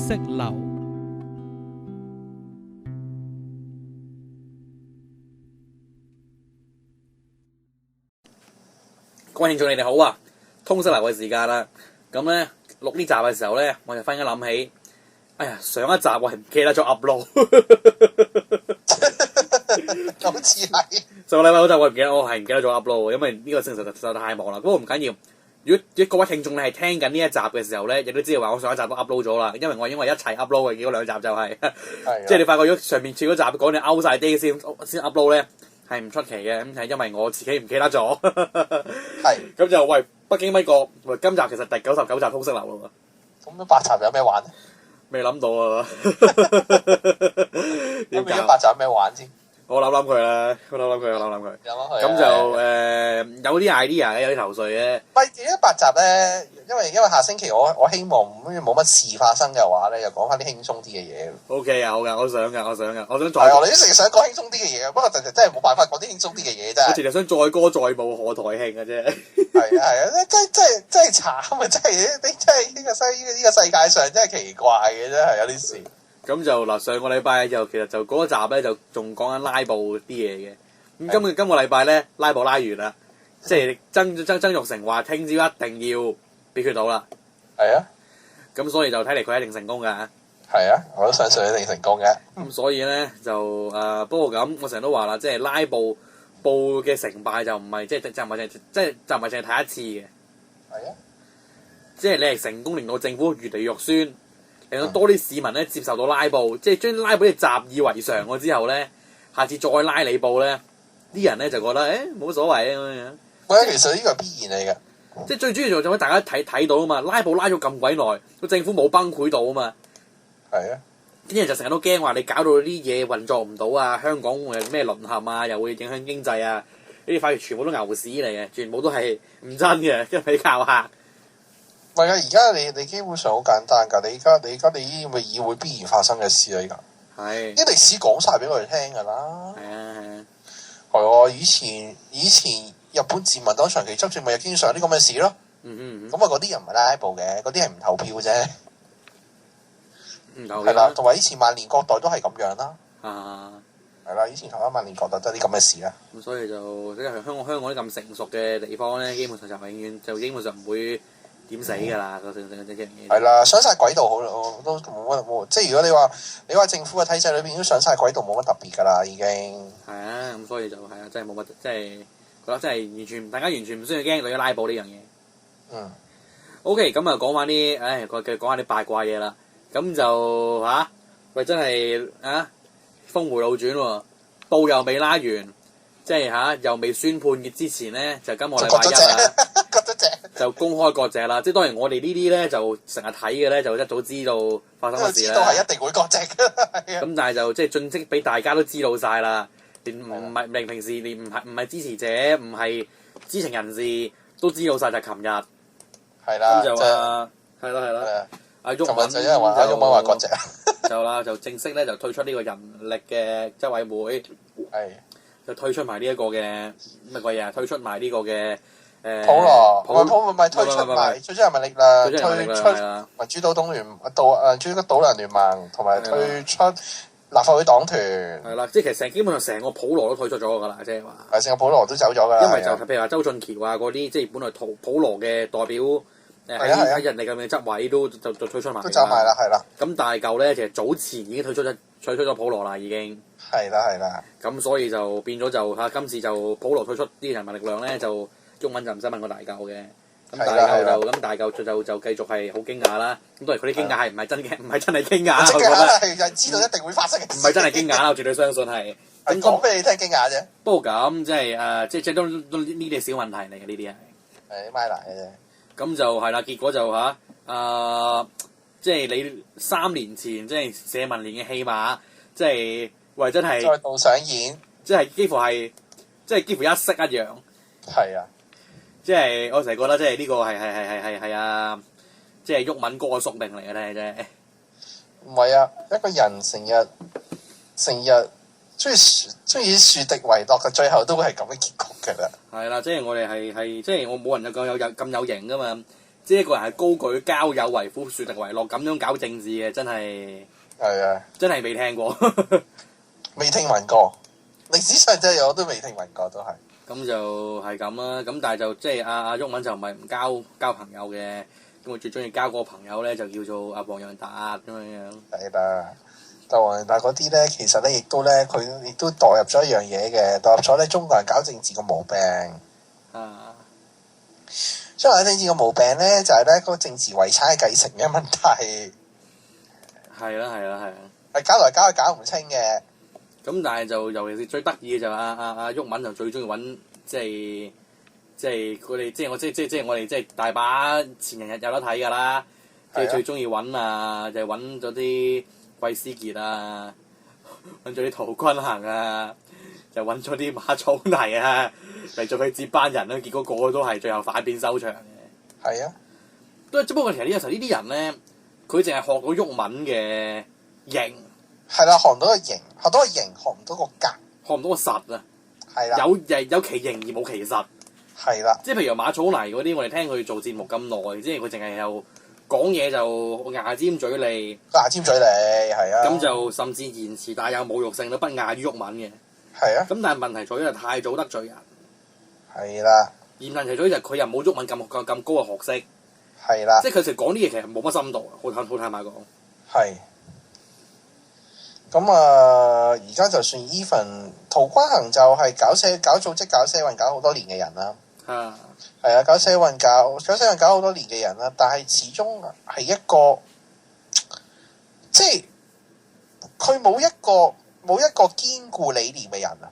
色流。各位聽眾你哋好啊！通識流嘅時間啦，咁咧錄呢集嘅時候咧，我就忽然間諗起，哎呀上一集我係唔記得咗 upload，好似係上個禮拜嗰集我係唔記得咗 upload，因為呢個星期實在太忙啦。不過唔緊要，如果各位聽眾你係聽緊呢一集嘅時候咧，亦都知道話我上一集都 upload 咗啦，因為一齊 upload 嘅，結果兩集就係、即係你發覺如果上面前嗰集講你 out 晒啲先 upload 咧。係唔出奇嘅，咁係因為我自己唔記得咗。係咁就喂，北京乜個？喂，今集其實第99集通識流咯喎。咁100集有咩玩咧？未諗到啊！咁100集有咩玩先？我諗佢啦，我諗佢。有乜去？咁就有啲 idea 嘅，有啲頭緒嘅。喂，100集咧，因為下星期我希望冇乜事發生嘅話咧，又講翻啲輕鬆啲嘅嘢。OK 啊，好噶，我想再。係我哋一直想講輕鬆啲嘅嘢，不過真係冇辦法講啲輕鬆啲嘅嘢真係。我淨係想載歌載舞賀台慶嘅啫。係啊，真係慘啊！真係呢個世界上真係奇怪嘅，真係有啲事。咁就嗱，上個禮拜其實就嗰一集咧，就仲講緊拉布啲嘢嘅。咁今個禮拜咧，拉布拉完啦，即係曾鈺成話聽朝一定要表決到啦。係啊。咁所以就睇嚟佢一定成功㗎。係啊，我都相信一定成功嘅。咁所以咧就不過咁，我成日都話啦，即係拉布嘅成敗就唔係就唔係淨係睇一次嘅。係啊。即係你係成功令到政府越嚟越肉酸，令到多啲市民咧接受到拉布，即係將拉布啲習以為常咗之後咧，下次再拉你布咧，啲人咧就覺得冇所謂啊咁樣。喂，其實呢個係必然嚟嘅。即係最主要就係大家睇到啊嘛，拉布拉咗咁鬼耐，個政府冇崩潰到啊嘛。係啊。啲人就成日都驚話你搞到啲嘢運作唔到啊，香港咩淪陷啊，又會影響經濟啊，呢啲反而全部都牛屎嚟嘅，全部都係唔真嘅，因為靠客。唔係啊！而家你基本上好簡單㗎，你而家呢啲咪議會必然發生嘅事嚟㗎。係。啲歷史講晒俾我哋聽㗎啦。係啊。係啊！以前日本自民黨長期執政咪又經常有啲咁嘅事咯。咁啊，嗰啲人唔係拉布嘅，嗰啲係唔投票啫。唔投票。係啦，同埋以前萬年國代都係咁樣啦。係啦，以前台灣萬年國代都係啲咁嘅事啊。咁所以就即係香港啲咁成熟嘅地方咧，基本上就永遠就基本上唔會點死㗎啦，嗰樣嘢。係啦，上晒軌道好都冇，即係如果你話政府嘅體制裏邊都上晒軌道，冇乜特別㗎啦，已經。係啊，咁所以就係啊，真係冇乜，即係覺得真係大家完全唔需要驚對於拉布呢樣嘢。OK，咁啊講翻啲，講下啲八卦嘢啦。咁就喂真係峰迴路轉喎，布又未拉完，即係又未宣判嘅之前咧，就今個禮拜一啦，割咗隻就公開割隻啦。即係當然我哋呢啲咧就成日睇嘅咧，就一早知道發生乜事啦。知道係一定會割隻嘅。咁但係就即係盡職俾大家都知道晒啦，連唔係平時連唔係支持者唔係知情人士都知道晒，就係琴日。係啦。咁就話係啦。阿毓民就因為阿毓民話割隻就正式咧就退出呢個人力嘅執委會，就退出埋呢一個嘅乜鬼嘢，退出埋呢個嘅普羅，唔係退出人民力量，退出民主黨聯島梁聯盟，同埋退出立法會黨團。係啦，即係其實基本上成個普羅都退出咗㗎啦，即係話。係成個普羅都走咗㗎啦。因為就譬如話周俊橋啊嗰啲，即係本來普羅嘅代表。喺人力咁嘅執委都就退出埋，都走埋啦，係啦。咁大嚿咧，其實早前已經退出咗普羅啦，已經。係啦。咁所以就變咗就今次就普羅退出啲人民力量咧，就毓民就唔使問個大嚿嘅。咁大嚿就繼續係好驚訝啦。咁當然佢啲驚訝係唔係真嘅，唔係真係驚訝。我覺得係知道一定會發生嘅事。唔係真係驚訝啦，我絕對相信係。係講俾你聽驚訝啫。不過咁即係即係都呢啲小問題嚟嘅，呢啲係。係買嚟嘅啫。咁就係啦，結果就即係你3年前即係社民連嘅戲碼，即係喂真係再度上演，即係幾乎一式一樣。係啊，即係我成日覺得即係呢個係即係毓民哥嘅宿命嚟嘅咧，真係。唔係啊，一個人成日中意樹敵為樂嘅，最後都會係咁嘅結局㗎啦。係啦，即係我哋係即係我冇人咁有型噶嘛。即係一個人係高舉交友為苦，樹敵為樂咁樣搞政治嘅，真係係啊，真係未聽過，未聽聞過，歷史上真係我都未聽聞過，都係。咁就係咁啦，咁但係就即係阿毓民就唔係唔交朋友嘅，咁我最中意交嗰個朋友咧就叫做阿黃洋達咁樣。係啦，但黃洋達嗰啲咧，其實咧亦都咧，佢亦都代入咗一樣嘢嘅，代入咗咧中國人搞政治嘅毛病。啊！中國人政治嘅毛病咧，就係咧嗰個政治遺產嘅繼承嘅問題。係啦，係啦，係啊！係搞來搞去搞唔清嘅。咁但係就尤其是最得意嘅就阿毓民就最中意揾即係佢哋即係我哋即係大把前人有得睇㗎啦，即係最中意揾啊就係揾咗啲季思傑啊，揾咗啲陶君行啊，就揾咗啲馬草泥啊嚟做佢接班人啦，結果個個都係最後反面收場嘅。係啊，都只不過其實有時候呢啲人咧，佢淨係學到毓民嘅型。係啦，學唔到個型，學到個型，學唔到個格，學唔到個實啊！係啦，有其型而冇其實。係啦，即係譬如馬草泥嗰啲，我哋聽佢做節目咁耐，即係佢淨係又講嘢就牙尖嘴利，牙尖嘴利係啊。咁就甚至言辭帶有侮辱性都不亞於毓民嘅。係啊。咁但係問題在於太早得罪人。係啦。而問題在於就佢又冇毓民咁高嘅學識。係啦。即係佢成日講啲嘢其實冇乜深度，好坦白講。係。咁而家就算 even 陶君行就係搞組織、搞社運、搞好多年嘅人啦。係啊，搞社運搞好多年嘅人啦，但係始終係一個，即係佢冇一個堅固理念嘅人啊。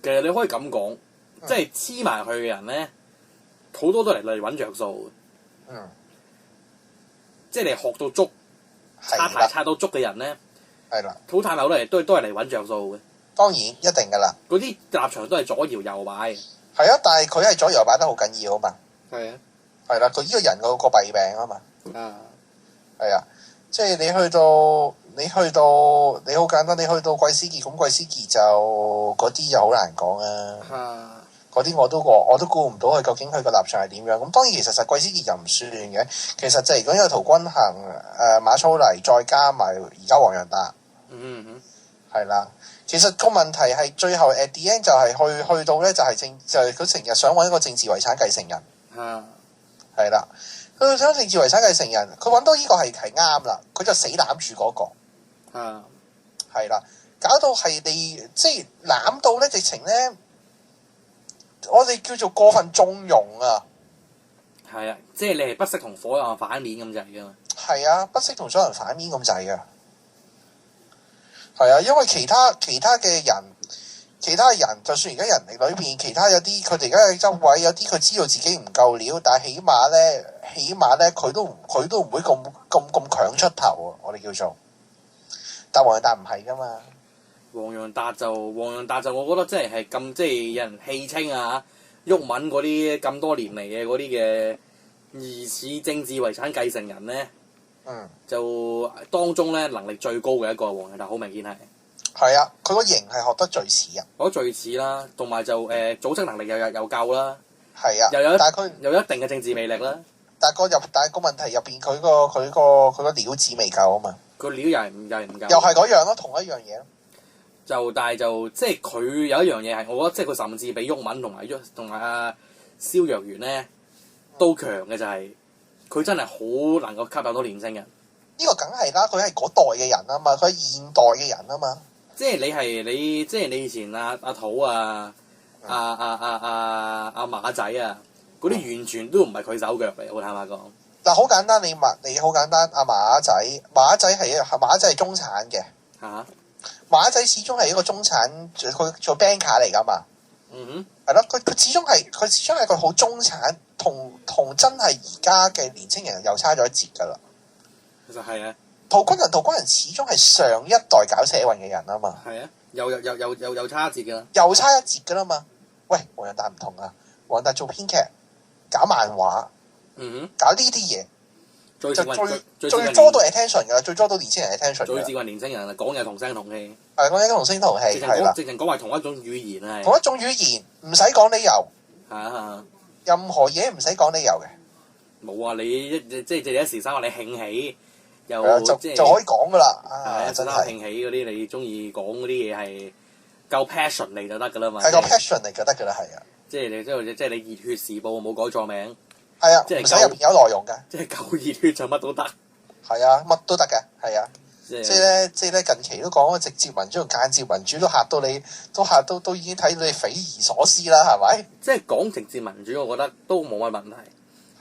其實你可以咁講，即係黐埋去嘅人咧，好多都嚟揾着數。即係你學到足，擦到足嘅人咧。係啦，好坦白都係嚟揾着數嘅。當然一定㗎啦。嗰啲立場都係左搖右擺嘅。係啊，但係佢係左搖擺得好緊要啊嘛。係啊。係啦，佢呢個人個弊病啊嘛。係啊，即係你去到你好簡單，你去到季思傑咁，季思傑就嗰啲就好難講啊。嗰啲我都估唔到佢究竟佢個立場係點樣。咁當然其實季思傑就唔算嘅，其實就係如果有陶君行、馬草泥，再加埋而家黃洋達。係啦，其實個問題係最後 at the end 就係去到咧，就係佢成日想揾一個政治遺產繼承人。係啦，佢想政治遺產繼承人，佢揾到呢個係啱啦，佢就死攬住嗰個。係啦，搞到係你即係攬到咧，直情咧，我哋叫做過分縱容啊。係啊，即係你係不惜同所有人反面咁滯噶嘛。係啊，不惜同所有人反面咁滯噶。係啊，因為其他嘅人，就算而家人力裏邊，其他有啲佢哋而家嘅周圍有啲佢知道自己唔夠料，但係起碼咧，佢都唔會咁強出頭啊！我哋叫做，但黃洋達唔係噶嘛。黃洋達就，我覺得即係咁，即係有人戲稱啊，毓民嗰啲咁多年嚟嘅嗰啲嘅疑似政治遺產繼承人咧。就當中咧能力最高嘅一個黃洋達，好明顯係。係啊，佢個型係學得最似啊。學得最似啦，同埋就組織能力又夠啦。係啊。但係佢有一定嘅政治魅力啦。但係個問題入邊，佢個料子未夠啊嘛。個料又係唔夠。又係嗰樣咯，同一樣嘢咯。但係即係佢有一樣嘢係，我覺得即係佢甚至比毓民同埋阿蕭若元咧都強嘅就係。佢真係好能夠吸引到年輕人，呢個梗係啦，佢係嗰代嘅人啊嘛，佢係現代嘅人啊嘛。即係你以前阿土啊、阿馬仔啊，嗰啲完全都唔係佢手腳嚟，我坦白講。嗱，好簡單，你好簡單，阿馬仔係中產嘅。嚇！馬仔始終係一個中產，佢做 banker 嚟㗎嘛。係咯，佢始終係個好中產。同真係而家嘅年青人又差咗一截㗎啦。其實係啊，陶君行始終係上一代搞社運嘅人啊嘛。係啊，又差一截㗎啦。又差一截㗎啦嘛。喂，黃洋達唔同啊，黃洋達做編劇、搞漫畫，搞呢啲嘢，最捉到 attention 㗎啦，最捉到年青人 attention。最接近年青人啦，講嘢同聲同氣。係講嘢同聲同氣，係啦。直情講話同一種語言啊。同一種語言，唔使講理由。任何嘢唔使講理由嘅。冇啊！你即係一時三刻你興起，又就可以講噶啦。一時三刻興起嗰啲，你中意講嗰啲嘢係夠 passion 嚟就得噶啦嘛。係夠 passion 嚟就得噶啦，係啊。即係你即係你熱血時報冇改錯名。係啊，即係唔使入邊有內容㗎。即係夠熱血就乜都得。係啊，乜都得嘅，係啊。即係咧，近期都講直接民主同間接民主都嚇到你，都已經睇到你匪夷所思啦，係咪？即係講直接民主，我覺得都冇乜問題。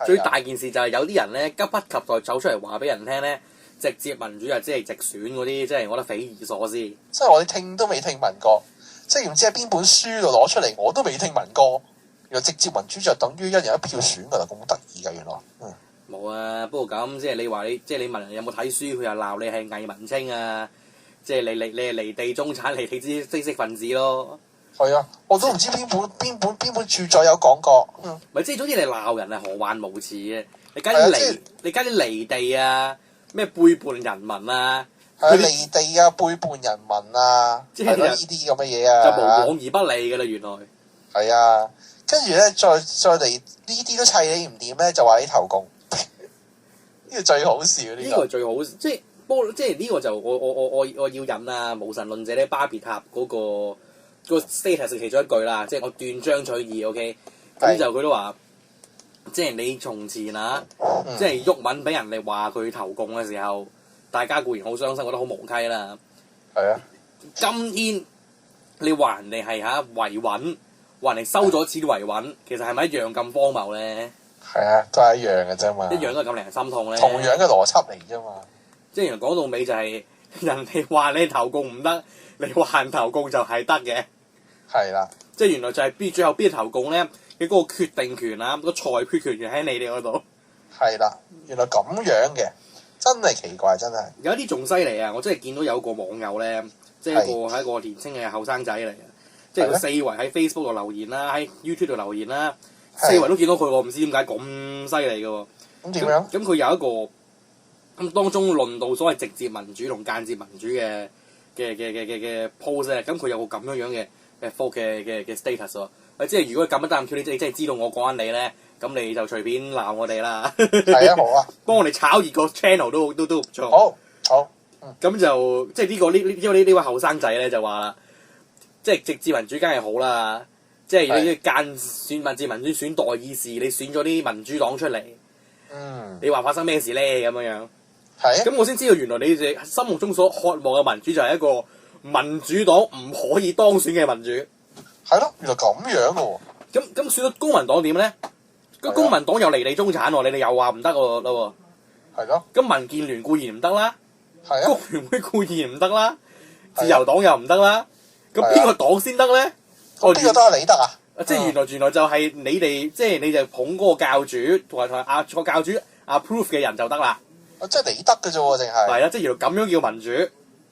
最大件事就係有啲人咧急不及待走出嚟話俾人聽咧，直接民主就即係直選嗰啲，即係我覺得匪夷所思。即係我哋聽都未聽聞過，即係唔知喺邊本書度攞出嚟，我都未聽聞過。原來直接民主就等於一人一票選㗎啦，咁得意㗎原來。冇啊，不過咁即係你話你問人有冇睇書，佢又鬧你係偽文青啊！即係你係離地中產、離地之知識分子咯。係啊，我都唔知邊本著作有講過。咪即係總之你鬧人係何患無辭嘅，你加啲離地啊，咩背叛人民啊，離地啊，背叛人民啊，即係呢啲咁嘅嘢啊，就無往而不利㗎啦，原來。係啊，跟住咧再嚟呢啲都砌你唔掂咧，就話你投共。呢個最好笑呢個最好，即係呢個就我要引啊無神論者咧巴別塔嗰個 status 其中一句啦，即係我斷章取義 OK， 咁就佢都話，即係你從前啊，即係毓民俾人哋話佢投共嘅時候，大家固然好傷心，覺得好無稽啦。係啊，今天你話人哋係維穩，話人哋收咗錢維穩，其實係咪一樣咁荒謬咧？係啊，都係一樣嘅啫嘛，一樣都係咁令人心痛咧。同樣嘅邏輯嚟啫嘛。即係原來講到尾就係人哋話你投共唔得，你話人投共就係得嘅。係啦。即係原來就係最後邊投共咧嘅嗰個決定權啊，個裁決權就喺你哋嗰度。係啦，原來咁樣嘅，真係奇怪，真係。有啲仲犀利啊！我真係見到有個網友咧，即係係一個年輕嘅後生仔嚟嘅，即係佢四圍喺 Facebook 度留言啦，喺 YouTube 度留言啦。四圍都見到佢喎，唔知點解咁犀利嘅喎。咁點樣？咁佢有一個咁當中論到所謂直接民主同間接民主嘅 post 咧，咁佢有個咁樣嘅 status 喎。即係如果咁一單咁，你真係知道我講緊你咧，咁你就隨便鬧我哋啦。係啊，好啊。幫我哋炒熱個 channel 都唔錯。好。咁就即係因為呢位後生仔咧就話啦，即係直接民主梗係好啦。即係你間選直接民主選代議士，你選咗啲民主黨出嚟，你話發生咩事咧？咁樣，係。咁我先知道原來你哋心目中所渴望嘅民主就係一個民主黨唔可以當選嘅民主。係咯，原來咁樣嘅喎。咁選到公民黨點咧？個公民黨又離地中產喎，你哋又話唔得喎。係咯。咁民建聯固然唔得啦，係啊。工聯會固然唔得啦，自由黨又唔得啦，咁邊個黨先得咧？邊個都係你得啊！即係原來就係你哋，即係你就捧嗰個教主同埋個教主 approve 嘅人就得啦。即係你得嘅啫喎，淨係。係啊，即係原來咁樣叫民主。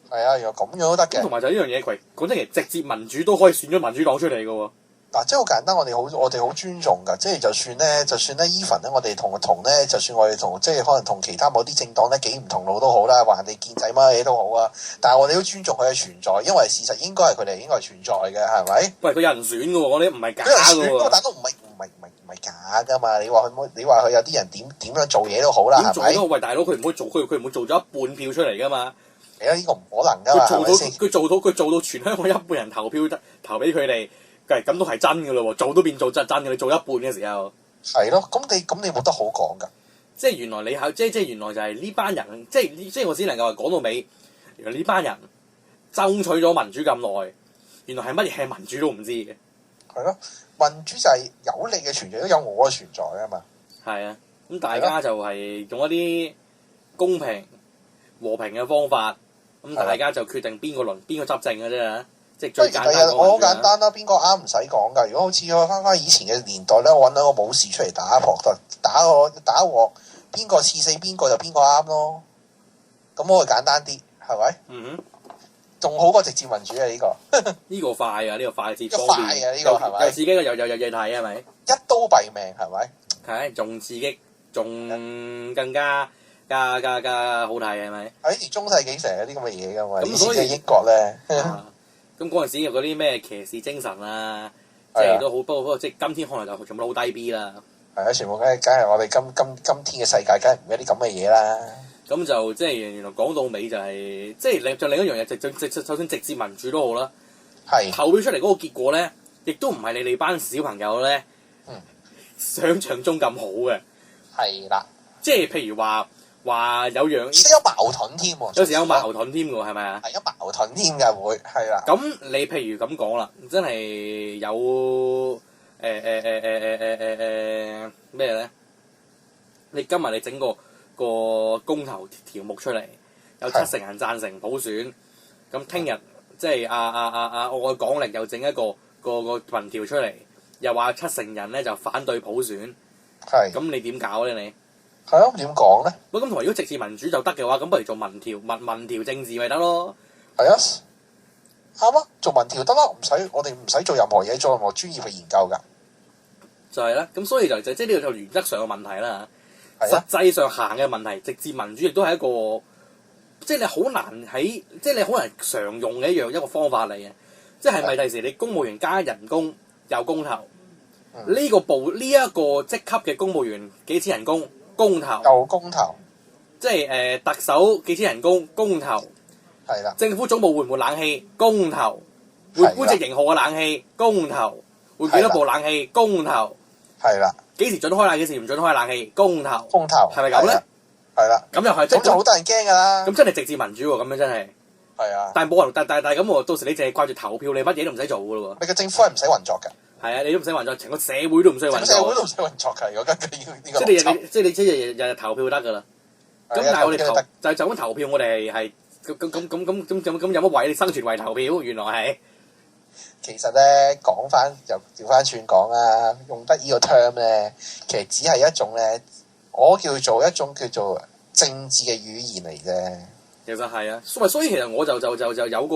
係啊，原來咁樣都得嘅。同埋就呢樣嘢，佢講真，其實直接民主都可以選咗民主黨出嚟嘅喎。嗱，即係好簡單，我哋好尊重㗎。即係就算咧 even 咧，我哋同咧，就算我哋同即係可能同其他某啲政黨咧幾唔同路都好啦，話人哋建制乜嘢都好啊。但係我哋都尊重佢嘅存在，因為事實應該係佢哋應該係存在嘅，係咪？喂，佢有人選嘅喎，我哋唔係假嘅喎。但都唔係假㗎嘛？你話佢有啲人點樣做嘢都好啦，係咪？喂，大佬，佢唔會做咗一半票出嚟㗎嘛？係啊，呢個唔可能㗎嘛，係咪先？佢做到全香港一半人投票投俾佢哋。咁都係真嘅咯喎，做都變做真嘅，你做一半嘅時候。係咯，咁你冇得好講㗎。即係原來原來就係呢班人，即係我只能夠講到尾，原來呢班人爭取咗民主咁耐，原來係乜嘢係民主都唔知嘅。係咯，民主就係有你嘅存在，都有我嘅存在啊嘛。係啊，咁大家就係用一啲公平和平嘅方法，咁大家就決定邊個執政嘅啫。即係最簡單我好簡單啦，邊個啱唔使講㗎。如果好似我翻以前嘅年代咧，我揾兩個武士出嚟打鑊，邊個刺死邊個就邊個啱咯。咁我係簡單啲，係咪？仲好過直接民主啊！呢個呢個快啊！呢個快捷方便啊！呢個係咪？有刺激，有嘢睇係咪？一刀斃命係咪？係，仲刺激，仲更加好睇係咪？喺以前中世紀成日有啲咁嘅嘢㗎嘛。以前嘅英國咧。咁嗰陣時有嗰啲咩騎士精神啊，即係都好，不過即係今天可能就全部都好低 B 啦。係啊，全部梗係我哋今天嘅世界，梗係唔係啲咁嘅嘢啦。咁就即係原來講到尾就係、即係就另一樣嘢，就算直接民主都好啦。係投票出嚟嗰個結果咧，亦都唔係你哋班小朋友咧，想像中咁好嘅。係啦，即係譬如話有樣，有矛盾添喎。有時有矛盾添㗎，係咪啊？係有矛盾添㗎，會係啦。咁你譬如咁講啦，真係有咩咧？你今日你整個公投條目出嚟，有70%人贊成普選，咁聽日即係愛港力又整一個民調出嚟，又話70%人咧就反對普選，係咁你點搞咧你？係咯，點講咧？咁同埋如果直接民主就得嘅話，咁不如做民調政治咪得咯？係啊，啱啊，做民調得咯，我哋唔使做任何嘢，做任何專業嘅研究㗎。就係啦，咁所以就即係呢個就原則上嘅問題啦。係實際上行嘅問題，直接民主亦都係一個，即係你好難常用嘅一個方法嚟嘅。即係咪第時你公務員加人工有公投？呢一個職級嘅公務員幾錢人工？公投。有公投。即係特首幾錢人工？公投。係啦。政府總部換唔換冷氣？公投。換搬隻型號嘅冷氣？公投。換幾多部冷氣？公投。係啦。幾時準開冷氣？幾時唔準開冷氣？公投。公投。係咪咁咧？係啦。咁又係。咁就好得人驚㗎啦。咁真係直接民主喎！咁樣真係。係啊。但係咁喎，到時你淨係掛住投票，你乜嘢都唔使做㗎咯喎。你個政府係唔使運作㗎。係啊，你都唔使運作，成個社會都唔需要運作。社會都唔使運作㗎，如果根據呢個。即係你日日投票得㗎啦。咁但係我哋就咁投票，我哋係咁有乜位你生存為投票？原來係。其實咧講翻又調翻轉講啦，用得呢個 term 咧，其實只係一種咧，我叫做一種叫做政治嘅語言嚟啫。其實係啊，所以其實我就有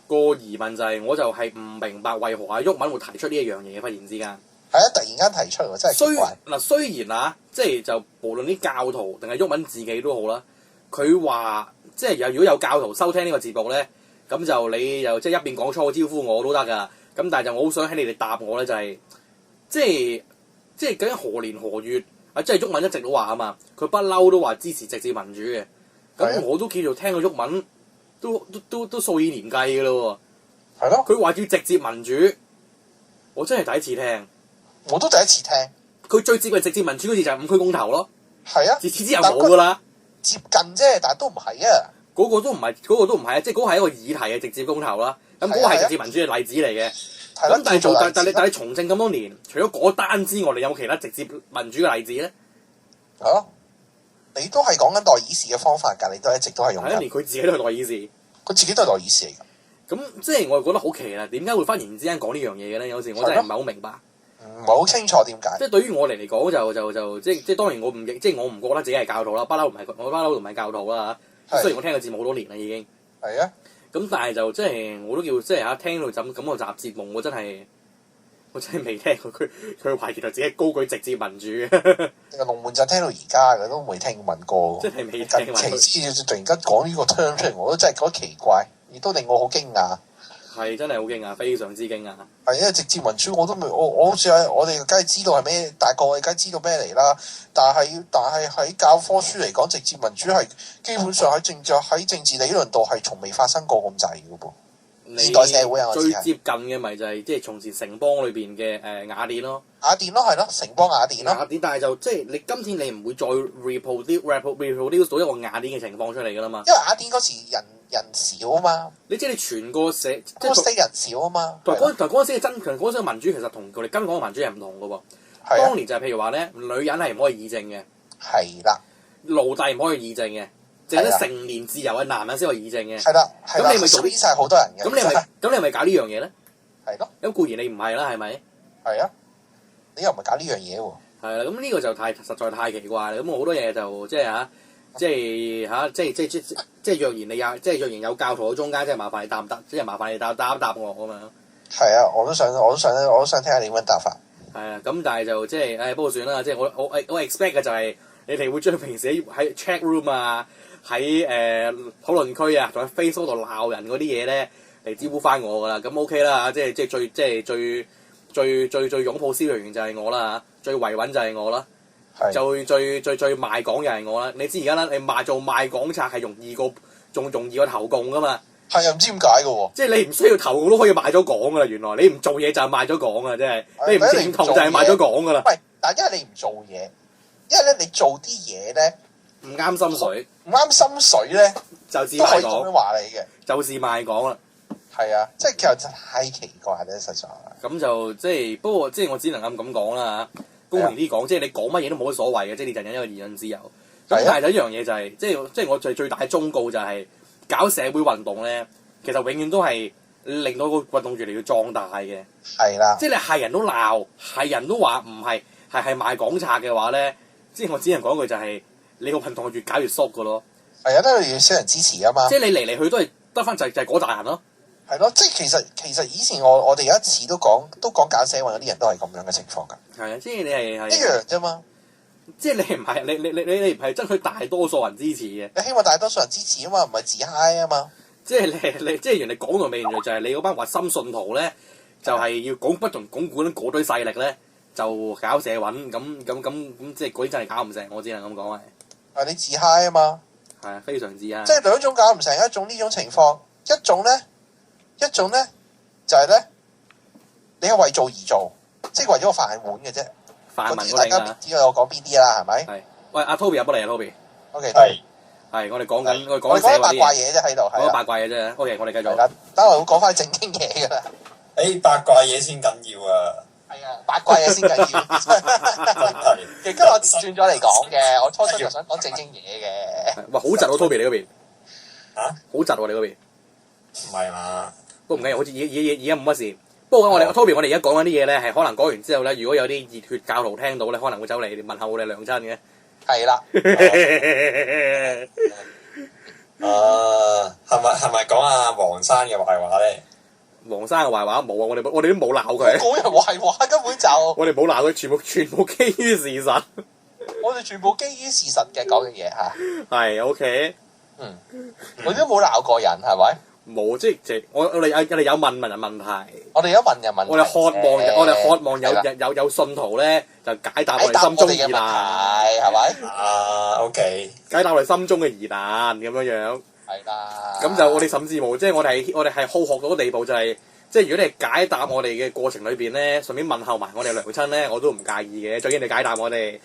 個疑問就係，我就係唔明白為何阿毓民會提出呢一樣嘢，忽然之間。係啊，突然間提出喎，真係奇怪。雖然啊，即係就無論啲教徒定係毓民自己都好啦，佢話即係如果有教徒收聽呢個節目咧，咁就你又即係一邊講粗招呼我都得㗎。咁但係就我好想喺你哋答我咧，就係即係究竟何年何月啊？即係毓民一直都話啊嘛，佢不嬲都話支持直接民主嘅。咁我都叫做聽過毓民都數以年計㗎咯喎。係咯。佢話要直接民主，我真係第一次聽。我都第一次聽。佢最接近直接民主嗰次就係5區公投咯。係啊。自此之後冇㗎啦。接近啫，但係都唔係啊。嗰個都唔係啊，即係嗰個係一個議題嘅直接公投啦。咁嗰個係直接民主嘅例子嚟嘅。咁但係從政咁多年，除咗嗰單之外，你有冇其他直接民主嘅例子咧？係咯。你都係講緊代議士嘅方法㗎，你都一直都係用緊。係啊，連佢自己都係代議士。佢自己都係代議士嚟㗎。咁即係我係覺得好奇啦，點解會忽然之間講呢樣嘢嘅咧？有時我真係唔係好明白。唔係好清楚點解。即係對於我嚟講就即係當然我唔覺得自己係教徒啦，我不嬲唔係教徒啦嚇。雖然我聽個節目好多年啦已經。係啊。咁但係就即係我都叫即係嚇聽到咁個集節目，我真係未聽過佢話原來自己高舉直接民主嘅。龍門陣聽到而家嘅都未聽聞過。真係未聽聞。其次突然間講呢個 term 出嚟，我都真係覺得奇怪，亦都令我好驚訝。係真係好驚訝，非常之驚訝。係因為直接民主我都未，我好似我哋梗係知道係咩，大概我哋梗係知道咩嚟啦。但係喺教科書嚟講，直接民主係基本上喺政治理論度係從未發生過咁滯嘅噃。現代社會啊，最接近嘅咪就係即係從前城邦裏邊嘅雅典咯。雅典咯，係咯，城邦雅典咯。雅典，但係就即係你今天你唔會再 reproduce 到一個雅典嘅情況出嚟㗎啦嘛。因為雅典嗰時人少啊嘛。你即係你全個社即係人少啊嘛。同嗰陣時嘅真強，嗰陣時嘅民主其實同我哋今講嘅民主係唔同嘅喎。係。當年就係譬如話咧，女人係唔可以議政嘅。係啦。奴隸唔可以議政嘅。淨係啲成年自由嘅男人先可以議政嘅。係啦，咁你咪做啲晒好多人嘅。咁你係咪搞呢樣嘢咧？係咯。咁固然你唔係啦，係咪？係啊。你又唔係搞呢樣嘢喎？係啦，咁呢個就實在太奇怪啦。咁我好多嘢就即係若然有教徒喺中間，即係麻煩你答唔答？即係麻煩你答我咁樣。係啊，我都想聽下你點樣答法。係啊，咁但係就即係不過算啦。即係我 expect 嘅就係你哋會將平時喺 chat room 啊。喺討論區啊，同喺 Facebook 度鬧人嗰啲嘢咧嚟招呼翻我噶啦，咁 OK 啦，即係最擁抱蕭若元就係我啦嚇，最維穩就係我啦，係最賣港又係我啦。你知而家啦，你賣港賊係容易過投共噶嘛？係啊，唔知點解嘅喎。即係你唔需要投共都可以賣咗港噶啦，原來你唔做嘢就係賣咗港啊！真係你唔認同就係賣咗港噶啦。喂，但係因為你唔做嘢，因為咧你做啲嘢咧唔啱心水，唔啱心水咧，就是都可以賣港，咁樣話你嘅。就是賣港啦。係啊，即係其實真係太奇怪咧，實在。咁就即係不過即係我只能咁講啦嚇。公平啲講，即係你講乜嘢都冇乜所謂嘅，即係你人人一個言論自由。咁但係有一樣嘢就係，即係我最大嘅忠告就係，搞社會運動咧，其實永遠都係令到個運動越嚟越壯大嘅。係啦。即係你係人都鬧，係人都話唔係賣港賊嘅話咧，即係我只能講一句就係，你個運動係越搞越縮嘅咯。係啊，都要少人支持啊嘛。即係你嚟去都係得翻就係嗰扎人咯。係咯，即係其實以前我哋有一次都講搞社運嗰啲人都係咁樣嘅情況㗎。係啊，即係你係一樣啫嘛。即係你唔係你唔係爭取大多數人支持嘅。你希望大多數人支持啊嘛，唔係自嗨啊嘛。即係你即係人哋講到尾就係你嗰班核心信徒咧，就係要不同鞏固嗰堆勢力咧，就搞社運咁，即係嗰啲真係搞唔成，我只能咁講係。係你自嗨啊嘛。係啊，非常之啊。即係兩種搞唔成，一種呢種情況，一種咧就係咧，你係為做而做，即係為咗個飯碗嘅啫。泛民大家知道我講邊啲啦，係咪？係。喂，阿 Toby 入嚟啊 ，Toby。O.K. 係，我哋講緊我哋講八卦嘢啫喺度，講八卦嘢啫。O.K. 我哋繼續。等我會講翻正經嘢㗎啦。八卦嘢先緊要啊！係啊，八卦嘢先緊要。其實今日我轉咗嚟講嘅，我初初就想講正經嘢嘅。哇，好窒喎 Toby 你嗰邊。嚇？好窒喎你嗰邊。唔係嘛？都唔緊要，好似而家冇乜事。不過我哋 Toby，我哋而家講緊啲嘢咧，係可能講完之後咧，如果有啲熱血教徒聽到咧，可能會走嚟問候我哋娘親嘅。係啦。係咪講阿黃生嘅壞話咧？黃生嘅壞話冇啊！我哋都冇鬧佢。講人壞話根本就。我哋冇鬧佢，全部基於事實。我哋全部基於事實嘅講嘅嘢嚇。係 OK。我都冇鬧過人，係咪？冇，即係我哋有問人問題。我哋有問人問題。我哋渴望有信徒咧，就解答我哋心中疑難，係咪？OK。解答我哋心中嘅疑難咁樣樣。係啦。咁就我哋甚至冇，即係我哋係好學到個地步，就係即係如果你解答我哋嘅過程裏邊咧，順便問候埋我哋娘親咧，我都唔介意嘅。最緊要你解答我哋。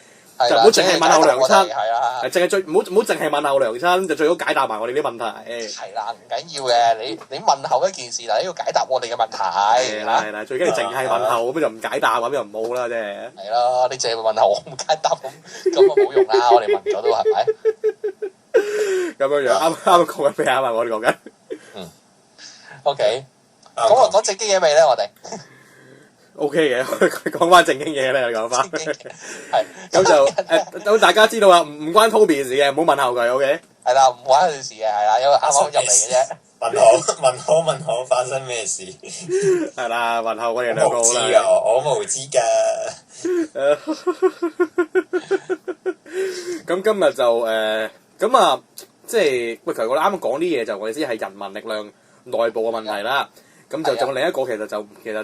就唔好淨係問候娘親，係淨係唔好淨係問候娘親，就最好解答埋我哋啲問題。係啦，唔緊要嘅，你問候一件事，但係要解答我哋嘅問題。係啦，最緊要淨係問候，咁就唔解答，咁就唔好啦，即係。係咯，你淨係問候我唔解答，咁啊冇用啦，我哋問咗都係咪？咁樣樣啱講緊咩啊？我哋講緊。OK，咁我講正經嘢未咧？我哋。O K 嘅，講翻正經嘢咧，講翻。係。咁就咁大家知道啊，唔關 Toby 事嘅，唔好問候佢，O K。係啦，唔關佢事嘅，係啦，因為啱啱入嚟嘅啫。問好，發生咩事？係啦，問候我哋兩個好啦。我無知㗎。咁今日就咁啊，即係喂，其實我哋啱啱講啲嘢就我哋知係人民力量內部嘅問題啦。咁就仲另一個其實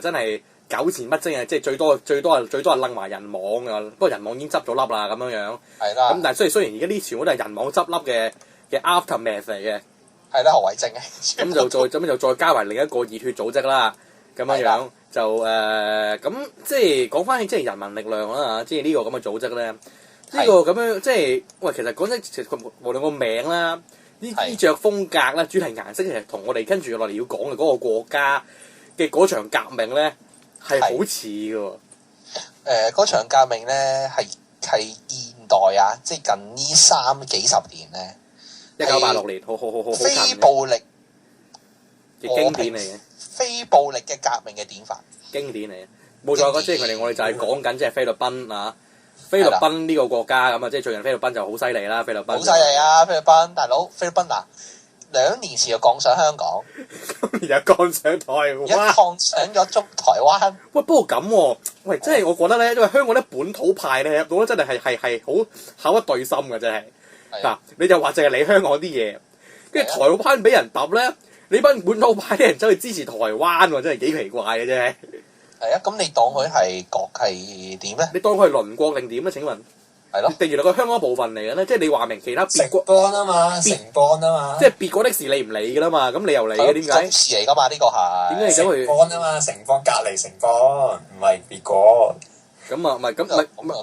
真係。糾纏不清啊！即係最多係擸埋人網啊！不過人網已經執咗笠啦，咁樣樣。係啦。咁但係雖然而家啲全部都係人網執笠嘅 aftermath 嚟嘅。係啦，何偉正嘅。咁就再加埋另一個熱血組織啦，咁樣樣就咁即係講翻起即係人民力量啦，即係呢個咁嘅組織咧，呢個咁樣即係喂，其實講真，其實無論個名啦、啲衣着風格啦、主題顏色，其實同我哋跟住落嚟要講嘅嗰個國家嘅嗰場革命咧。係好似嘅喎，嗰場革命咧係現代啊，即係近呢30幾年咧，1986年，好非暴力嘅經典嚟嘅，非暴力嘅革命嘅典範，經典嚟嘅，冇錯。即係我哋就係講緊即係菲律賓啊，菲律賓呢個國家咁啊，即係最近菲律賓就好犀利啦，菲律賓好犀利啊，菲律賓大佬，菲律賓嗱。2年前就降上香港，今日又降上台灣，一降上咗台灣。喂，不過咁喎，喂，即係我覺得咧，因為香港啲本土派咧，入到咧真係係好口一對心嘅，真係。嗱，你就話淨係你香港啲嘢，跟住台灣俾人揼咧，你班本土派啲人走去支持台灣喎，真係幾奇怪嘅啫。係啊，咁你當佢係國係點咧？你當佢係鄰國定點咧？請問係咯，定原來佢香港一部分嚟嘅咧？即係你話明其他別城國，邦啊嘛，城邦啊嘛，即係別國的事你唔理㗎啦嘛，咁你又理嘅點解？公事嚟㗎嘛，呢個係。點解你走去？城邦啊嘛，城邦隔離城邦，唔係別國。咁啊，唔係咁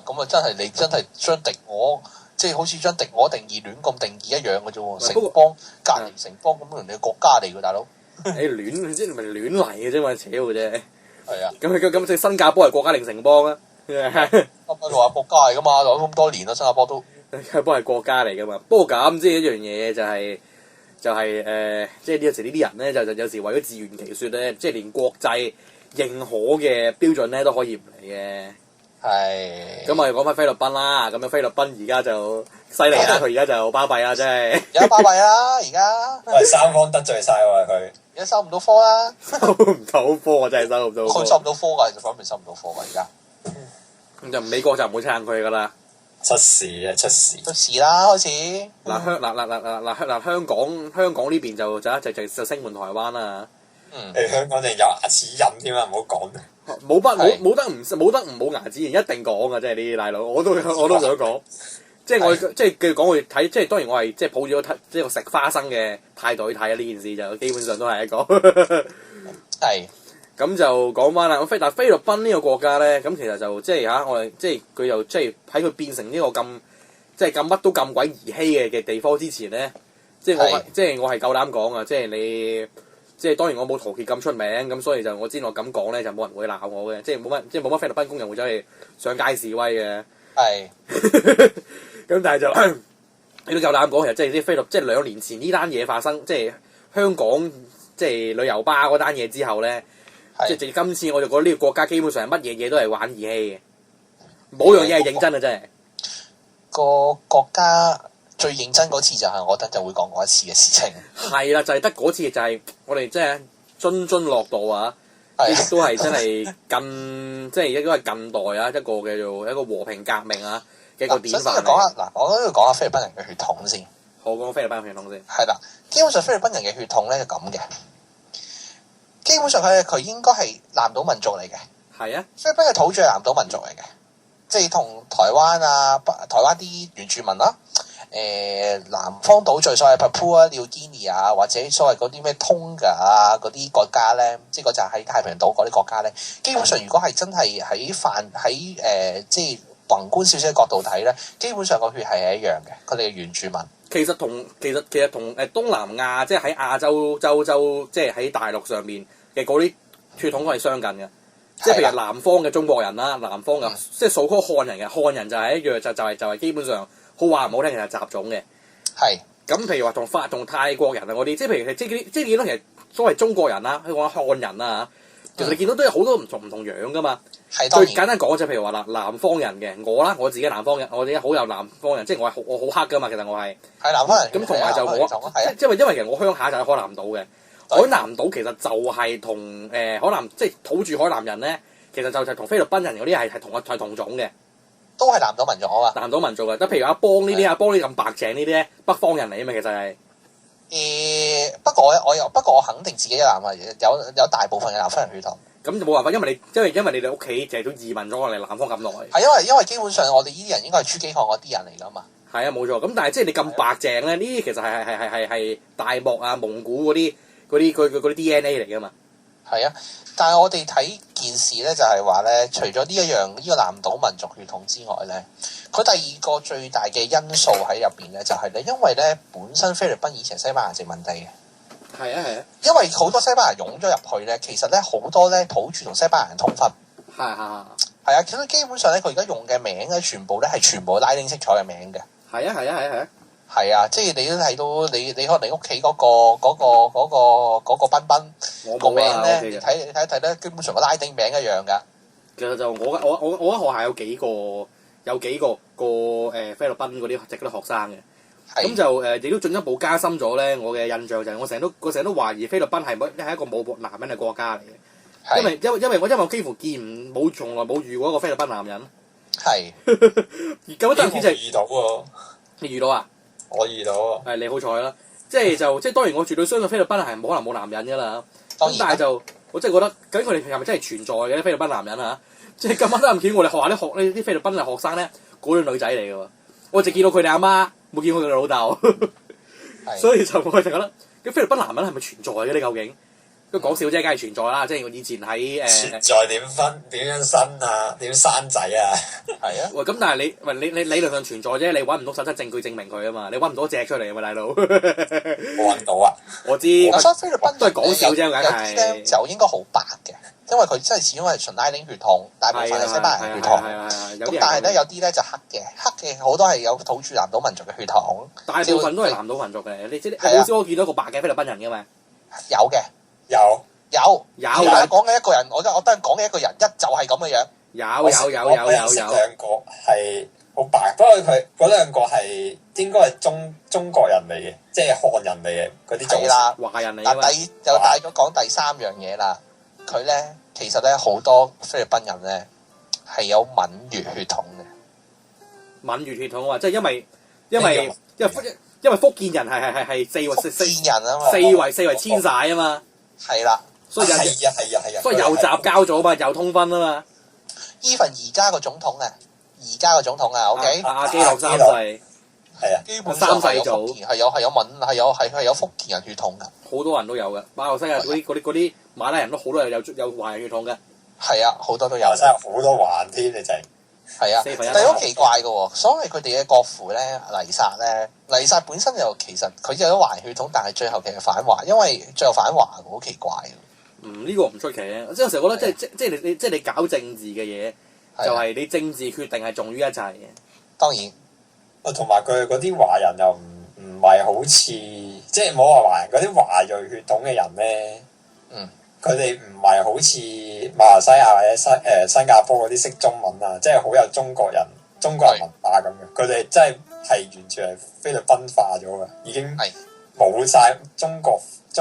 咁啊，真係你真係將敵我，即係好似將敵我定義亂咁定義一樣嘅啫喎。城邦隔離城邦咁人哋國家嚟㗎，大佬。你亂即係咪亂嚟嘅啫嘛？扯嘅啫。係啊。咁即係新加坡係國家定城邦啊？新加坡話國家嚟㗎嘛，攞咁多年啦，新加坡都。新加坡係國家嚟㗎嘛？不過咁即係一樣嘢就係即係有時呢啲人咧就有時為咗自圓其説咧，即係連國際認可嘅標準咧都可以唔嚟嘅。係。咁我哋講翻菲律賓啦，咁樣菲律賓而家就犀利啦，佢而家就巴閉啦，真係。而家巴閉啦，而家。喂，三方得罪晒喎佢。而家收唔到科啦。收唔到科啊！真係收唔到科。佢收唔到科㗎，其實反面收唔到科㗎而家。咁就美國就唔會撐佢㗎啦。出事啊！出事啦，開始。香港呢邊就聲援台灣啦。你香港就有牙齒印添啊！唔好講。冇得唔冇牙齒印，一定講啊！即係呢啲大佬，我都想講。即係我即係佢講去睇，即係當然我係即係抱住個即係食花生嘅態度去睇呢件事，就基本上都係一個。係。咁就講翻啦，但菲律賓呢個國家咧，咁其實就即係我哋即係佢又即係喺佢變成呢個咁即係咁乜都咁鬼兒戲嘅地方之前咧，即係我係夠膽講啊！即係你即係當然我冇陶傑咁出名，咁所以就我知我咁講咧就冇人會鬧我嘅，即係冇乜菲律賓工人會走去上街示威嘅。係。咁但係就你都夠膽講，其實即係啲菲律即係2年前呢單嘢發生，即係香港即係旅遊巴嗰單嘢之後咧。即係今次我就覺得呢個國家基本上係乜嘢都係玩兒戲嘅，冇樣嘢係認真啊！真係個國家最認真嗰次就係我等陣會講嗰一次嘅事情。係啦，就係得嗰次就係我哋即係津津樂道啊！亦都係真係即係應該係近代啊一個叫做一個和平革命啊嘅一個典範。首先講下我都要講下菲律賓人嘅血統先。好，講菲律賓嘅血統先。係啦，基本上菲律賓人嘅血統咧就咁嘅。基本上佢應該係南島民族嚟嘅。係啊，菲律賓嘅土著係南島民族嚟嘅，即係同台灣啲原住民啦，南方島嶼所謂 Papua New Guinea 啊，或者所謂嗰啲咩 Tonga 啊嗰啲國家咧，即係嗰陣喺太平洋島嗰啲國家咧，基本上如果係真係喺即係宏觀少少嘅角度睇咧，基本上個血係一樣嘅，佢哋嘅原住民。其實同東南亞即係喺亞洲即係喺大陸上面嘅嗰啲血統都係相近嘅，即係譬如南方嘅中國人啦，南方嘅即係數科漢人嘅漢人就係一樣，就係基本上好話唔好聽，其實係雜種嘅。係咁，譬如話同泰國人啊嗰啲，即係譬如即係見到其實所謂中國人啦，香港漢人啦其實你見到都有好多唔同樣噶嘛。最簡單講就譬如話南方人嘅我自己南方人，我自己好有南方人，即係我好黑噶嘛，其實我係南方人。咁同埋就因為其實我鄉下就喺海南島嘅，海南島其實就係同海南即係土著海南人咧，其實就同菲律賓人嗰啲係同種嘅，都係南島民族啊嘛。南島民族嘅，即譬如阿邦呢啲咁白淨呢啲咧，北方人嚟啊嘛，其實係。不過我肯定自己有大部分嘅南方人血統。咁就冇辦法，因為你哋屋企就係都移民咗我哋南方咁耐。係因為基本上我哋呢啲人應該係珠璣河嗰啲人嚟㗎嘛。係啊，冇錯。咁但係即係你咁白淨咧，呢啲其實係大漠啊、蒙古嗰啲 DNA 嚟㗎嘛。係啊，但係我哋睇件事咧，就係話咧，除咗呢個南島民族血統之外咧，佢第二個最大嘅因素喺入邊咧，就係咧，因為咧本身菲律賓以前西班牙殖民地嘅。係啊。因為好多西班牙湧咗入去咧，其實咧好多咧土著同西班牙人通婚。係啊，所以基本上咧，佢而家用嘅名咧，全部拉丁色彩嘅名嘅。係啊。係啊，即係你都睇到你可能你屋企嗰個賓賓個名咧，你睇咧，基本上個拉丁名一樣㗎。其實就我學校有幾個菲律賓嗰啲學生嘅。咁就亦都進一步加深咗咧，我嘅印象就係我成日都懷疑菲律賓係一個冇男人嘅國家嚟嘅，因為我幾乎從來冇遇過一個菲律賓男人。係。咁但係就遇到喎。你遇到啊？我遇到啊。係你好彩啦，即係當然我絕對相信菲律賓係冇可能冇男人㗎啦。咁但係就我真係覺得究竟佢哋係咪真係存在嘅菲律賓男人啊？即係咁啱得咁巧，我哋學校呢啲菲律賓嘅學生咧，嗰啲女仔嚟嘅喎，我淨見到佢哋阿媽，冇見過佢哋老豆，所以就我就覺得，咁菲律賓男人係咪存在嘅咧？究竟？都講笑啫，梗係存在啦！即係我以前喺存在點分點樣生啊？點生仔啊？係啊！喂，咁但係你理論上存在啫，你揾唔到實質證據證明佢啊嘛？你揾唔到隻出嚟啊嘛，大佬！我揾到啊！我知，所以菲律賓都係講笑啫，梗係。有啲咧就應該好白嘅，因為佢真係始終係純拉丁血統，大部分係西班牙血統。咁但係咧有啲咧就黑嘅好多係有土著南島民族嘅血統。大部分都係南島民族嘅，你知好少我見到個白嘅菲律賓人嘅嘛？有嘅。有，而家講嘅一個人，我都係講嘅一個人，就係咁嘅樣。有。兩個係好白，不過佢嗰兩個係應該係中國人嚟嘅，即係漢人嚟嘅嗰啲種啦，華人嚟嘅。就帶咗講第三樣嘢啦。佢咧其實咧好多菲律賓人咧係有閩越血統嘅。閩越血統啊，即係因為福建人係四圍人啊嘛，四圍遷徙啊嘛。係啦，所以係啊，所以又雜交咗嘛，又通婚啊嘛。even 而家個總統啊，OK，阿基諾三世係啊，基本上係有福建，係有福建人血統㗎。好多人都有嘅，馬來西亞嗰啲馬拉人都好多有華人血統嘅。係啊，好多都有。真係好多華人添，你淨係啊，但係好奇怪嘅喎，所謂佢哋嘅國父咧，黎剎本身就其實佢有咗華人血統，但係最後其實反華，因為最後反華好奇怪。呢個唔出奇啊！即係有時候覺得即係你搞政治嘅嘢，就係你政治決定係重於一切嘅。當然，同埋佢嗰啲華人又唔係好似即係冇話華人嗰啲華裔血統嘅人咧，佢哋唔係好似馬來西亞或者新加坡嗰啲識中文啊，即係好有中國人文化咁嘅。佢哋真係完全係菲律賓化咗嘅，已經冇晒中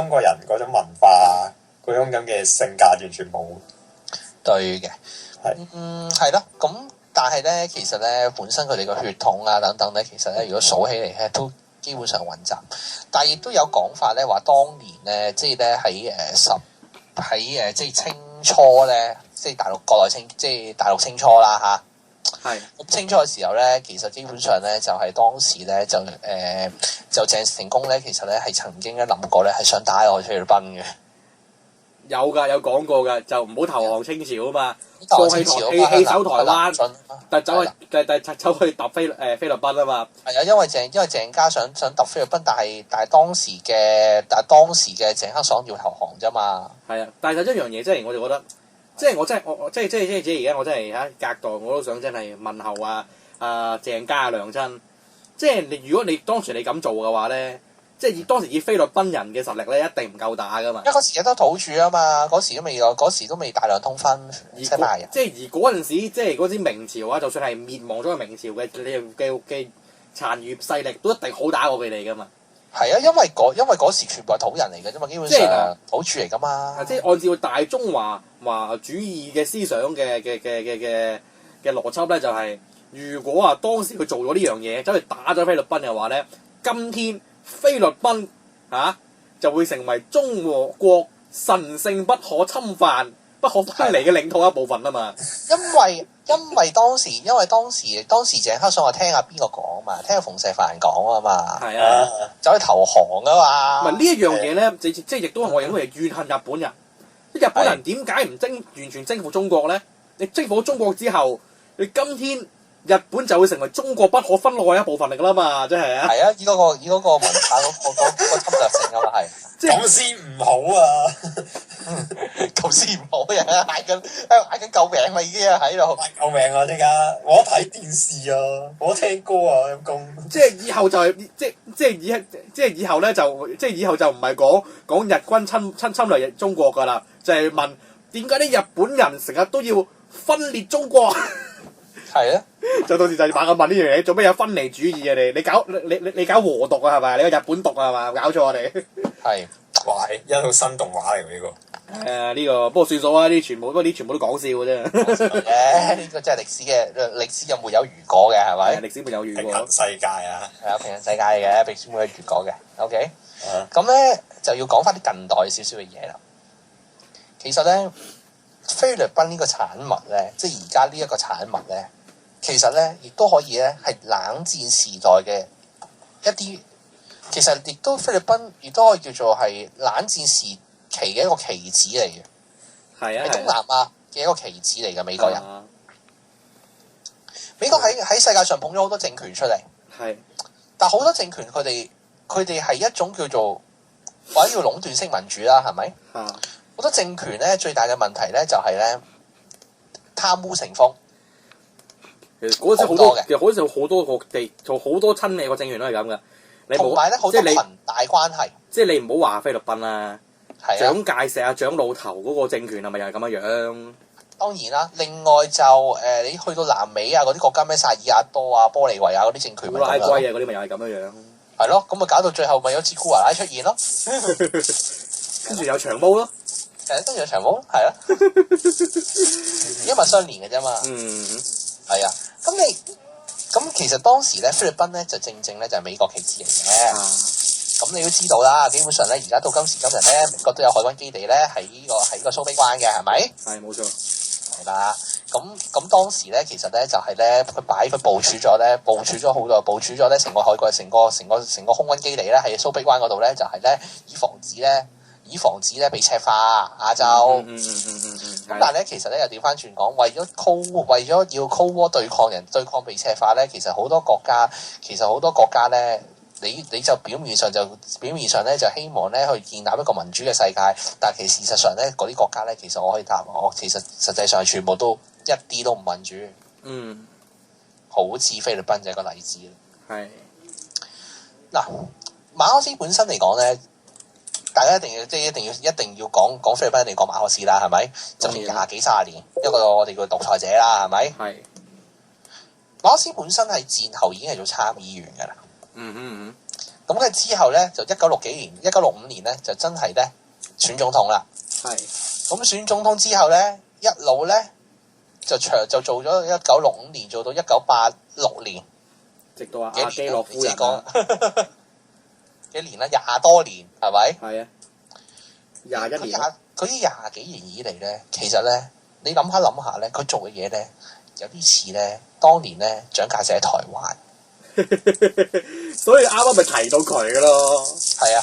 國人嗰種文化嗰種咁嘅性格，完全冇。對嘅，係咯。咁但係咧，其實咧本身佢哋個血統啊等等咧，其實咧如果數起嚟咧，都基本上混雜。但係亦都有講法咧，話當年咧，即係咧喺即係清初咧，即係大陸國內清，即係大陸清初啦嚇。係。清初嘅時候咧，其實基本上咧就係當時咧就鄭成功咧，其實咧係曾經咧諗過咧係想打落去菲律賓嘅。有講過㗎，就唔好投降清朝啊嘛，棄守台灣，但走去揼菲律賓啊嘛。係啊，因為鄭家想揼菲律賓，但係當時嘅鄭克爽要投降啫嘛。係啊，但係就一樣嘢，即係我就覺得，即係我真係我即係而家我真係隔代我都想真係問候鄭家娘親，即係如果你當時你咁做嘅話咧。即係當時以菲律賓人嘅實力咧，一定唔夠打噶嘛。因為嗰時有得土著啊嘛，嗰時都未大量通婚西班牙人。即係而嗰陣時，即係嗰啲明朝啊，就算係滅亡咗嘅明朝嘅殘餘勢力，都一定好打過佢哋噶嘛。係啊，因為嗰時全部係土人嚟嘅啫嘛，基本上土著嚟噶嘛。即係按照大中華主義嘅思想嘅邏輯咧，就係如果當時佢做咗呢樣嘢，走去打咗菲律賓嘅話咧，今天菲律賓就會成為中華國神聖不可侵犯、不可分離嘅領土一部分啊嘛。因為當時鄭克爽話聽下邊個講啊嘛，聽下馮石凡講啊嘛。係啊，走去投降啊嘛。唔係呢一樣嘢咧，即係亦都係我認為怨恨日本人。日本人點解唔完全征服中國咧？你征服咗中國之後，你今天日本就會成為中國不可分開一部分嚟㗎啦嘛，真係啊！係啊，以嗰個文化嗰個侵略性啊嘛，係。咁先唔好啊！咁先唔好啊！嗌緊救命啦，已經喺度。救命啊！即刻，我睇電視啊，我聽歌啊，陰公。即係以後就係即係以後咧以後就唔係講日軍侵略中國㗎啦，就係問點解啲日本人成日都要分裂中國？係啊，就到時就猛咁問呢樣嘢，做咩有分離主義啊？你搞和獨啊？係咪？你個日本獨啊？係嘛？搞錯我哋。係，哇！係一套新動畫嚟喎呢個。呢個不過算數啊！啲全部都講笑嘅啫。呢個真係歷史又沒有如果嘅係咪？歷史沒有如果。平行世界啊！係啊，平行世界嘅歷史沒有如果嘅。OK。咁咧就要講翻啲近代少少嘅嘢啦。其實咧菲律賓呢個產物咧，即係而家呢一個產物咧，其實咧亦都可以咧係冷戰時代嘅一啲，其實亦都菲律賓亦都可以叫做係冷戰時期嘅一個棋子嚟嘅。係啊，喺東南亞嘅一個棋子嚟嘅美國人。美國喺世界上捧咗好多政權出嚟。係。但好多政權佢哋係一種叫做或者叫壟斷式民主啦，係咪？好多政權咧最大嘅問題咧就係咧貪污成風。其實嗰陣好多嘅，其實嗰陣好多個地做好多親美國政權都係咁噶。同埋咧好多裙帶關係。即係你唔好話菲律賓啦，蔣介石啊、蔣老頭嗰個政權係咪又係咁樣樣？當然啦，另外就你去到南美啊嗰啲國家咩薩爾瓦多啊、玻利維亞嗰啲政權咪咁樣。烏拉圭啊嗰啲咪又係咁樣樣。係咯，咁咪搞到最後咪有次古華拉出現咯，跟住有長毛咯，跟住有長毛，係啊，因為相連嘅啫嘛。係啊，咁其實當時咧菲律賓咧就正咧就係美國棋子嚟嘅。咁你都知道啦，基本上咧而家到今時今日咧，美國都有海軍基地咧喺個蘇比關嘅，係咪？係冇錯。係啦，咁當時咧其實咧就係咧佢部署咗好多，部署咗咧成個海軍成個空軍基地咧喺蘇比灣嗰度咧，就係咧以防止咧被赤化亞洲。咁但係咧其實咧又調翻轉講，為咗要 Cold War 對抗被赤化咧，其實好多國家咧。你就表面上咧就希望咧去建立一個民主嘅世界，但係其實事實上咧嗰啲國家咧，其實我可以答我，其實實際上全部都一啲都唔民主。好似菲律賓就係個例子。係。嗱，馬可斯本身嚟講咧，大家一定要講菲律賓，一定要講馬可斯啦，係咪？就算20幾30年一個我哋叫獨裁者啦，係咪？係。馬可斯本身係戰後已經係做參議員㗎啦。咁佢之後咧就1965年咧就真係咧選總統啦。係。咁選總統之後咧一路咧就做咗1965年做到1986年，直到阿基諾夫人幾年啦，20多年係咪？係啊，21年。佢呢20幾年以嚟咧，其實咧你諗下咧，佢做嘅嘢咧有啲似咧當年咧蔣介石喺台灣。所以啱啱咪提到佢嘅咯。係啊，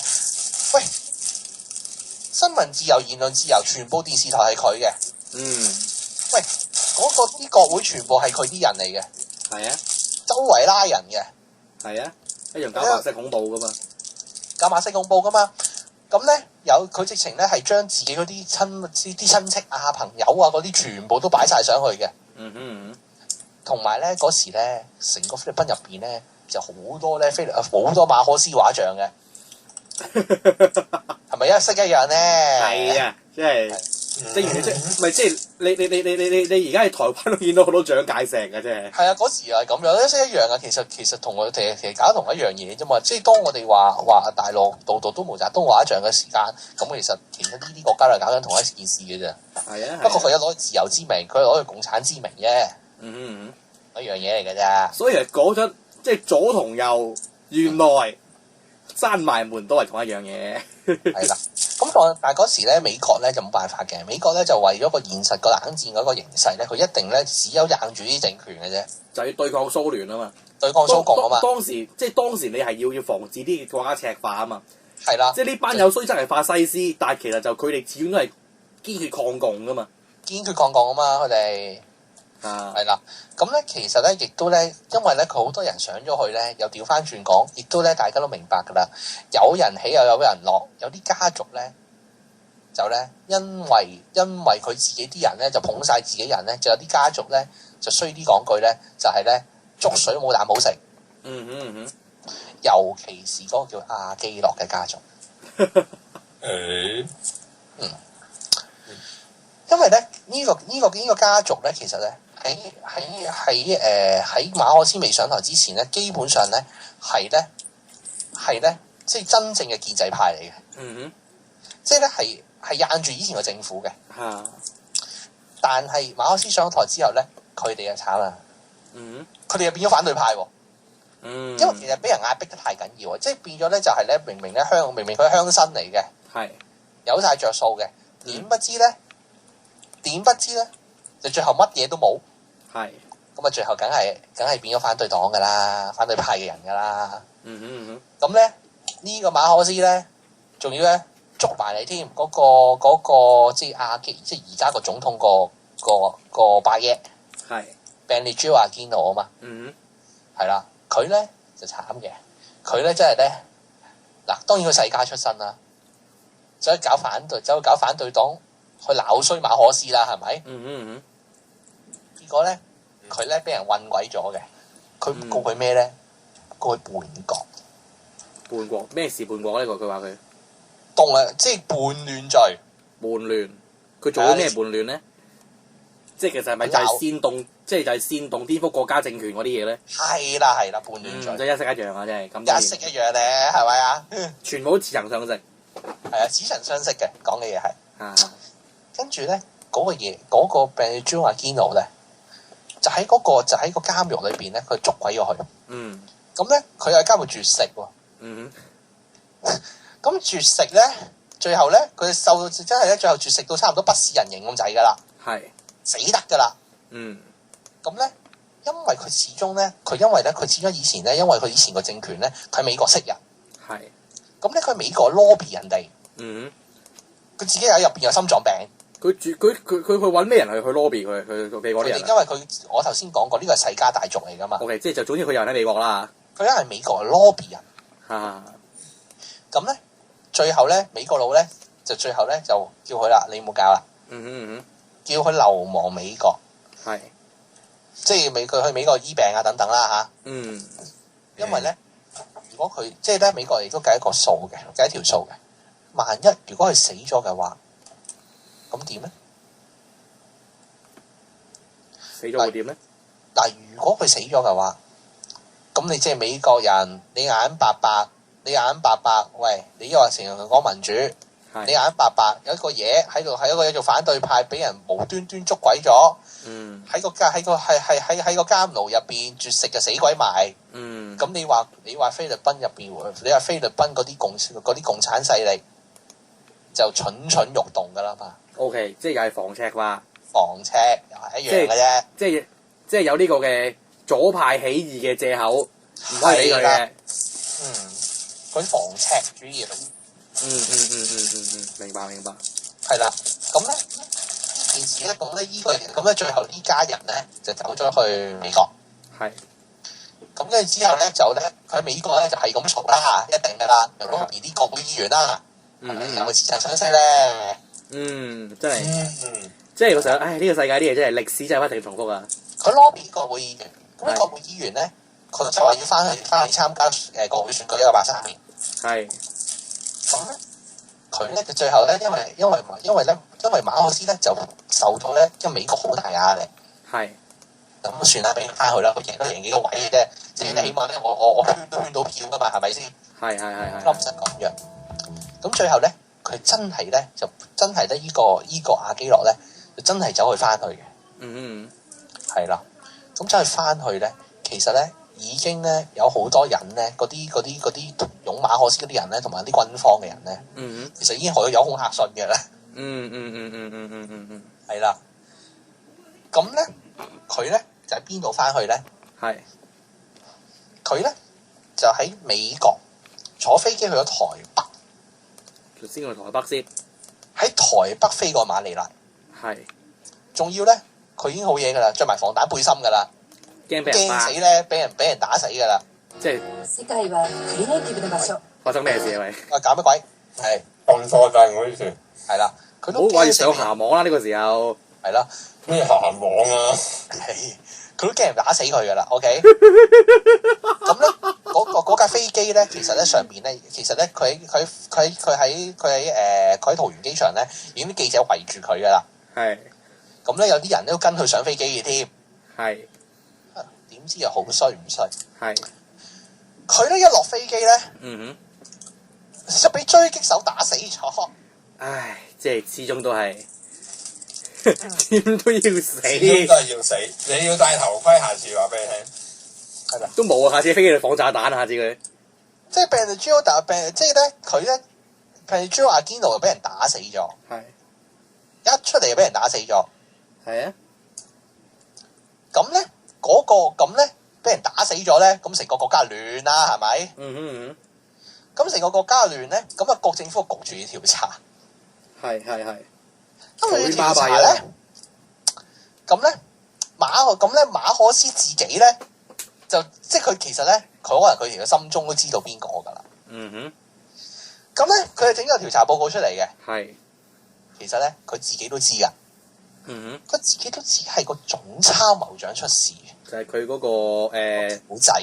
喂，新聞自由、言論自由，全部電視台係佢嘅。喂，啲國會全部係佢啲人嚟嘅。係啊，周圍拉人嘅。係啊，一樣搞白色恐怖噶嘛。搞白色恐怖噶嘛。咁咧佢直情咧係將自己嗰啲親戚啊、朋友啊嗰啲全部都擺晒上去嘅。同埋咧嗰時咧，成個菲律賓入邊咧就好多咧好多馬可斯畫像嘅，係咪一式一樣咧？係啊，即係你而家喺台灣都見到好多蔣介石嘅啫。係啊，嗰時又係咁樣，一式一樣啊。其實同我哋其實搞同一樣嘢啫嘛。即係當我哋話大陸度度都毛澤東畫像嘅時間，咁其實呢啲國家都係搞緊同一件事嘅啫。係啊，不過佢一攞自由之名，佢攞共產之名啫。一樣嘢嚟嘅啫。所以講出即係左同右，原來閂埋門都係同一樣嘢。係啦，但係嗰時咧，美國咧就冇辦法嘅。美國咧就為咗個現實個冷戰嗰個形勢咧，佢一定咧只有硬住啲政權嘅啫。就要對抗蘇聯啊嘛，對抗蘇共啊嘛。當時你係要防止啲國家赤化啊嘛。係啦，即係呢班友雖則係法西斯，但係其實就佢哋始終都係堅決抗共噶嘛。堅決抗共啊嘛，佢哋。係啦，咁咧其實咧，亦都咧，因為咧佢好多人上咗去咧，又調翻轉講，亦都咧大家都明白噶啦，有人起又有人落，有啲家族咧就咧因為佢自己啲人咧就捧晒自己人咧，就有啲家族咧就衰啲講句咧，就係咧粥水冇啖好食。尤其是嗰個叫阿基諾嘅家族。因為咧呢個家族咧，其實咧喺馬可斯未上台之前咧，基本上咧係咧即係真正嘅建制派嚟嘅。即係咧係壓住以前嘅政府嘅。但係馬可斯上台之後咧，佢哋就慘啦。佢哋又變咗反對派喎。因為其實俾人壓迫得太緊要啊，即係變咗咧就係咧明明佢係鄉紳嚟嘅，係有晒着數嘅，點不知咧點不知咧，就最後乜嘢都冇。係。咁啊，最後梗係變咗反對黨噶啦，反對派嘅人噶啦。嗯。咁咧呢個馬可斯咧，仲要咧捉埋你添，嗰個即係阿基，即係而家個總統個伯爺。係。Benicio Aquino啊嘛。係啦，佢咧就慘嘅，佢咧真係咧嗱，當然佢世家出身啦，走去搞反對黨，去鬧衰馬可斯啦，係咪？結果咧，佢咧俾人混鬼咗嘅，佢告佢咩咧？告佢叛國。叛國咩事？叛國呢個佢話佢即係叛亂罪。叛亂，佢做咗咩叛亂咧？即係其實係咪就係煽動，即係就係煽動顛覆國家政權嗰啲嘢咧？係啦，叛亂罪。即係一式一樣啊！真係咁。一式一樣咧，係咪啊？全部都似曾相識。係啊，似曾相識嘅講嘅嘢係。跟住咧，嗰個 Benicio Aquino 咧，就喺個監獄裏邊咧，佢捉鬼咗佢。咁咧，佢喺監獄絕食喎。咁絕食咧，最後咧，佢瘦到真係咧，最後絕食到差唔多不似人形咁滯噶啦。係。死得噶啦。咁咧，因為佢始終以前咧，因為佢以前個政權咧，佢喺美國識人。係。咁咧，佢喺美國 lobby 人哋。佢自己喺入邊有心臟病。佢去揾咩人去 lobby 佢美國啲人？因為我頭先講過，呢個係世家大族嚟噶嘛。OK， 即係就總之佢有人喺美國啦。佢因為美國係 lobby 人。咁咧，最後咧，美國佬咧就最後咧就叫佢啦，你冇搞啦。叫佢流亡美國。係。即係佢去美國醫病啊等等啦嚇。因為咧，如果佢即係咧，美國亦都計一個數嘅，計一條數嘅。萬一如果佢死咗嘅話，咁點咧？死咗會點咧？嗱，如果佢死咗嘅話，咁你即係美國人，你眼白白，喂，你又話成日講民主，你眼白白有一個嘢喺度，係一個嘢做反對派，俾人無端端捉鬼咗，喺個監牢入邊絕食就死鬼埋，咁你話菲律賓入邊，你話菲律賓嗰啲共產勢力就蠢欲動噶啦嘛。OK， 即係又係防赤話。防赤又係一樣嘅啫。即係有呢個嘅左派起義嘅藉口，唔可以俾佢嘅。佢防赤主義。明白。係啦，咁咧呢件事咧，咁咧最後呢家人咧就走咗去美國。係。咁跟住之後咧就咧，佢喺美國咧就係咁嘈啦，一定噶啦，又攞啲國會議員啦，有冇似曾相識咧？真係。即係我想，呢個世界啲嘢真係歷史真係不停重複啊！佢 lobby 國會議員，咁國會議員咧，佢就話要翻去參加國會選舉1983年。係。咁咧，佢咧就最後咧，因為馬可斯咧就受到咧，因為美國好大壓力。係。咁算啦，俾佢翻去啦，佢贏幾個位嘅啫，即係起碼咧，我圈到票噶嘛，係咪先？係。啱實咁樣。咁最後咧，佢真係咧依個阿基諾咧。真係走去翻去嘅，係啦。咁走去翻去咧，其實咧已經咧有好多人咧，嗰啲擁馬可斯嗰啲人咧，同埋啲軍方嘅人咧，其實已經有恐嚇信嘅啦。係啦。咁咧，佢咧就喺邊度翻去咧？係。佢咧就喺美國坐飛機去咗台北。先去台北先。喺台北飛過馬尼拉。係，仲要咧，佢已經好嘢噶啦，着埋防彈背心噶啦，驚死咧，俾人打死噶啦。即係發生咩事啊？喂，搞乜鬼？係咁錯㗎，我呢次係啦，佢都好上下網啦呢個時候。係啦，咩下網啊？佢都驚人打死佢噶啦。OK，咁咧嗰架飛機咧，其實咧上邊咧，佢喺桃園機場咧，已經啲記者圍住佢噶啦。係，咁咧有啲人都跟佢上飛機嘅添。係，點知又好衰唔衰？係，佢咧一落飛機咧，就俾狙擊手打死咗。唉，即係始終都係點都要死，始終都係要死。你要戴頭盔，下次話俾你聽。係啦，都冇啊！下次飛機度放炸彈啊！下次佢即係 Benicio， 即係咧佢咧 Benicio Aquino 就俾人打死咗。係。一出嚟就俾人打死咗，係啊。咁咧咁咧俾人打死咗咧，咁成個國家亂啦，係咪？咁成個國家亂咧，咁啊國政府焗住要調查。係。因為要調查咧，咁咧馬可斯自己咧就即係佢其實咧，佢可能佢其實心中都知道邊個㗎啦。咁咧佢係整咗個調查報告出嚟嘅。係。其實咧佢自己都知㗎。佢自己都知係個總參謀長出事嘅。就係佢嗰個狗仔。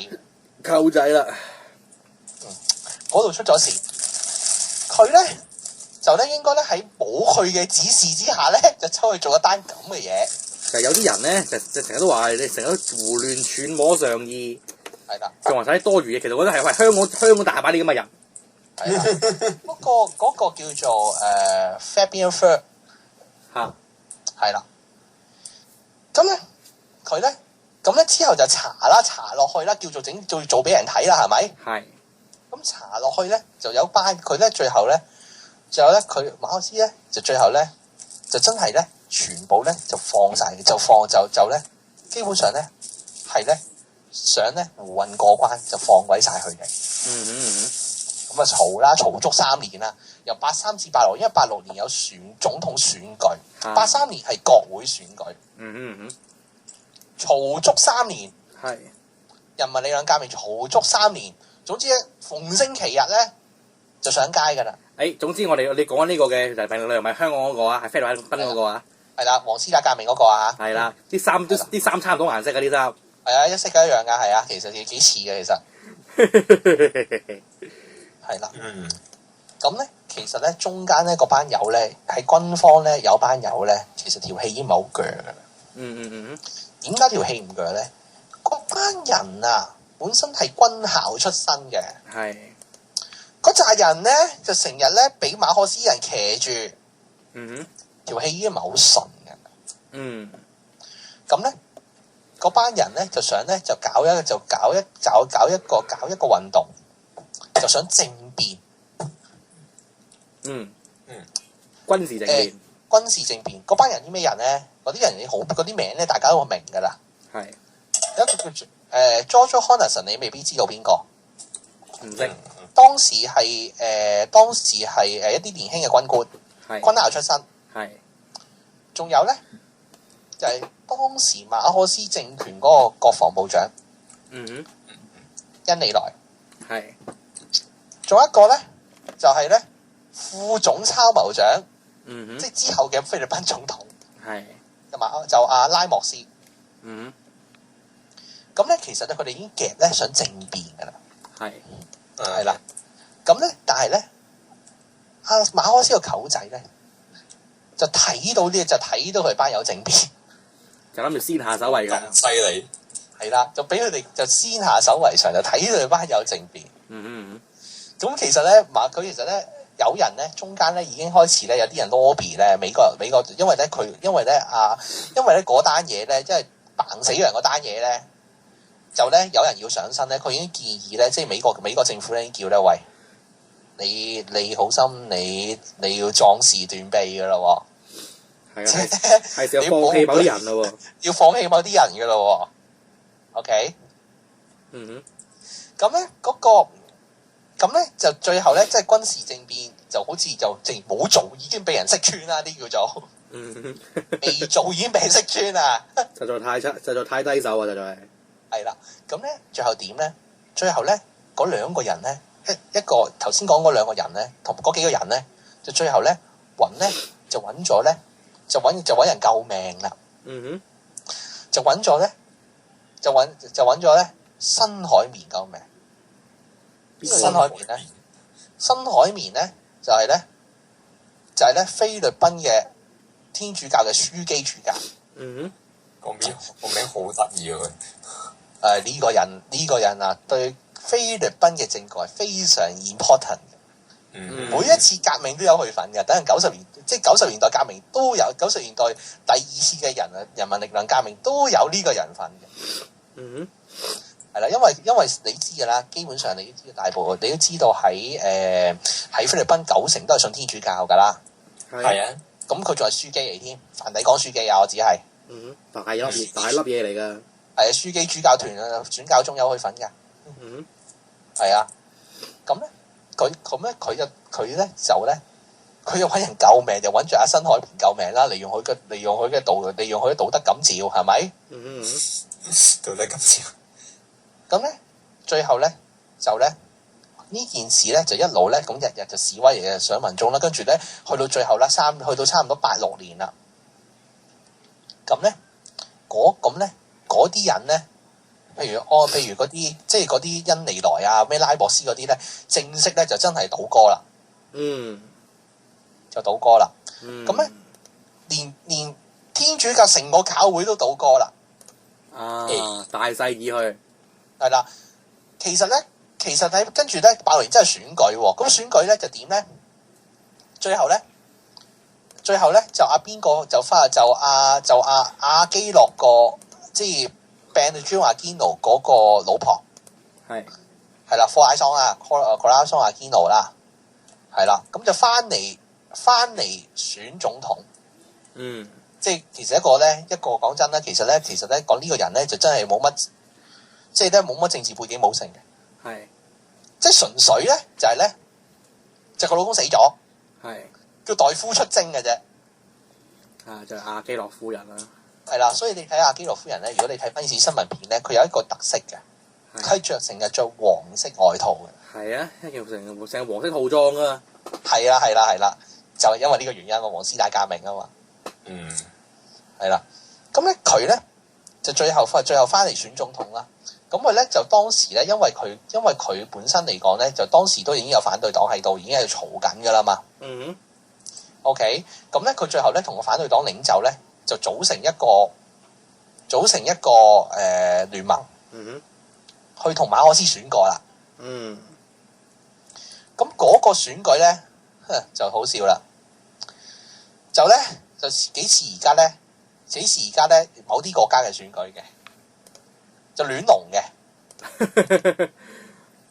溝仔啦。嗰度出咗事，佢咧就咧應該咧喺冇佢嘅指示之下咧，就出去做一單咁嘅嘢。就係有啲人咧，就成日都話你成日都胡亂揣摩上意，係啦，仲話晒啲多餘嘢。其實我覺得係香港大把啲咁嘅人。係啦，嗰個叫做Fabian Fur 嚇，係啦。咁咧佢咧咁咧之後就查落去啦，叫做做俾人睇啦，係咪？係。咁查落去咧，就有班佢咧，最後咧佢馬可斯咧，就最後咧就真係咧，全部咧就放晒，就咧，基本上咧係咧想咧胡混過關，就放鬼晒佢哋。咁啊嘈足3年啦，由83至86，因為86年有總統選舉，83年係國會選舉。嘈足3年。係。人民力量革命嘈足3年。總之咧，逢星期日咧就上街㗎啦。總之你講緊呢個嘅就係唔係香港嗰個啊，係菲律賓嗰個啊。係啦，黃絲帶革命嗰個啊嚇。係啦，啲衫差唔多顏色嘅啲衫。係啊，一色嘅一樣㗎，係啊，其實幾似嘅其實。係啦。咁咧，其實咧中間咧嗰班友咧喺軍方咧有班友咧，其實條氣已經唔係好鋸㗎啦。點解條氣唔鋸咧？嗰班人啊！本身係軍校出身嘅，係嗰扎人咧就成日咧俾馬可斯人騎住，條氣已經唔係好順嘅。咁咧嗰班人咧就想咧就搞一個運動，就想政變。軍事政變。軍事政變嗰班人啲咩人咧？嗰啲人嗰啲名咧，大家都明㗎啦。係有一個叫做George Honison， 你未必知道邊個？唔識。當時係一啲年輕嘅軍官，軍校出身。係。仲有咧，就係當時馬可斯政權嗰個國防部長。恩尼萊。係。仲有一個咧，就係咧副總參謀長，即係之後嘅菲律賓總統。係。就阿拉莫斯。咁咧，其實咧，佢哋已經夾咧想政變㗎啦。係啦。咁咧，但係咧，阿馬可斯個狗仔咧，就睇到佢班友政變，就諗住先下手為強。犀利。係啦，就俾佢哋就先下手為強，就睇到佢班友政變。咁其實咧，佢其實咧有人咧中間咧已經開始咧有啲人 lobby 咧美國，因為咧嗰單嘢咧，即係掟死人嗰單嘢咧。就咧有人要上身咧，佢已經建議咧，即係美國政府咧已經叫咧，喂，你好心你要壯士斷臂噶咯喎，係時候放棄某啲人咯喎，要放棄某啲人噶咯喎 ，OK，咁咧咁咧就最後咧即係軍事政變就好似就淨冇做已經俾人識穿啦，呢叫做未做已經俾人識穿啦，實在太低手啊，實在係。係啦，咁咧最後點咧？最後咧嗰兩個人咧，一個頭先講嗰兩個人咧，同嗰幾個人咧，就最後咧揾人救命啦。就揾咗咧新海綿救命。新海綿咧？新海綿咧就係咧菲律賓嘅天主教嘅樞機主教。個名好得意啊佢。呢個人啊，對菲律賓嘅政局係非常 important 嘅。每一次革命都有佢份嘅。等人90年代革命都有，90年代第二次嘅人民力量革命都有呢個人份嘅。係啦，因為你知㗎啦，基本上你都知大部分你都知道喺菲律賓90%都係信天主教㗎啦。係啊。咁佢仲係書記嚟添，梵蒂岡書記啊，我只係。大粒嘢嚟㗎。係啊，書記主教團啊，選教宗有去份㗎。係啊，咁咧佢就揾人救命，就揾住阿辛海平救命啦，利用佢嘅道德感召，係咪？道德感召。咁咧，最後咧就咧呢件事咧就一路咧咁日日就示威，日日上民眾啦，跟住咧去到最後啦，去到差唔多86年啦。咁咧嗰啲人咧，譬如嗰啲即係嗰啲恩尼萊啊、咩拉莫斯嗰啲咧，正式咧就真係倒戈啦。就倒戈啦。咁咧，連天主教成個教會都倒戈啦。大勢已去。係啦，其實喺跟住咧，86年真係選舉喎。咁選舉咧就點咧？最後咧就邊個就阿基諾個即係 Benicio Aquino 嗰個老婆係啦，科拉桑阿基諾啦，係啦，咁就翻嚟選總統。即係其實一個講真啦，其實咧講呢個人咧就真係冇乜，即係咧冇乜政治背景冇成嘅，即係純粹咧就係咧就個老公死咗，叫代夫出征嘅啫。就係阿基諾夫人啦。係啦，所以你睇阿基諾夫人咧，如果你睇翻呢次新聞片咧，佢有一個特色嘅，佢成日着黃色外套嘅。係啊，一件成個黃色套裝啊。係啦，就係因為呢個原因啊，黃絲帶革命啊嘛。係啦，咁咧佢咧就最後翻嚟選總統啦。咁佢咧就當時咧，因為佢本身嚟講咧，就當時都已經有反對黨喺度，已經係嘈緊噶啦嘛。OK， 咁咧佢最後咧同個反對黨領袖咧就組成一個聯盟，去同馬可斯選過啦。咁嗰個選舉咧就好笑啦，就幾似而家咧某啲國家嘅選舉嘅，就亂龍嘅。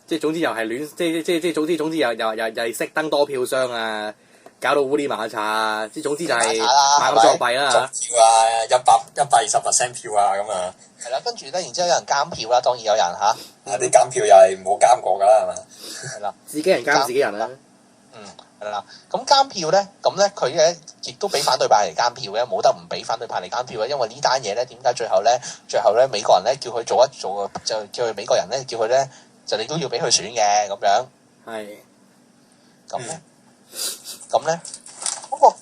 即係總之又係亂，即係總之又係熄燈多票箱啊！搞到烏哩馬查啊！即總之就係買個作弊啦嚇。票啊，120% 票啊咁啊。係啦，跟住咧，然之後有人監票啦，當然有人嚇。啲監票又係冇監過㗎啦，係嘛？係啦，自己人監自己人啦。係啦。咁監票咧，咁咧佢咧亦都俾反對派嚟監票嘅，冇得唔俾反對派嚟監票嘅，因為呢單嘢咧點解最後咧美國人咧叫佢做就叫佢美國人咧叫佢咧就你都要俾佢選嘅咁樣。係。咁咧，嗰個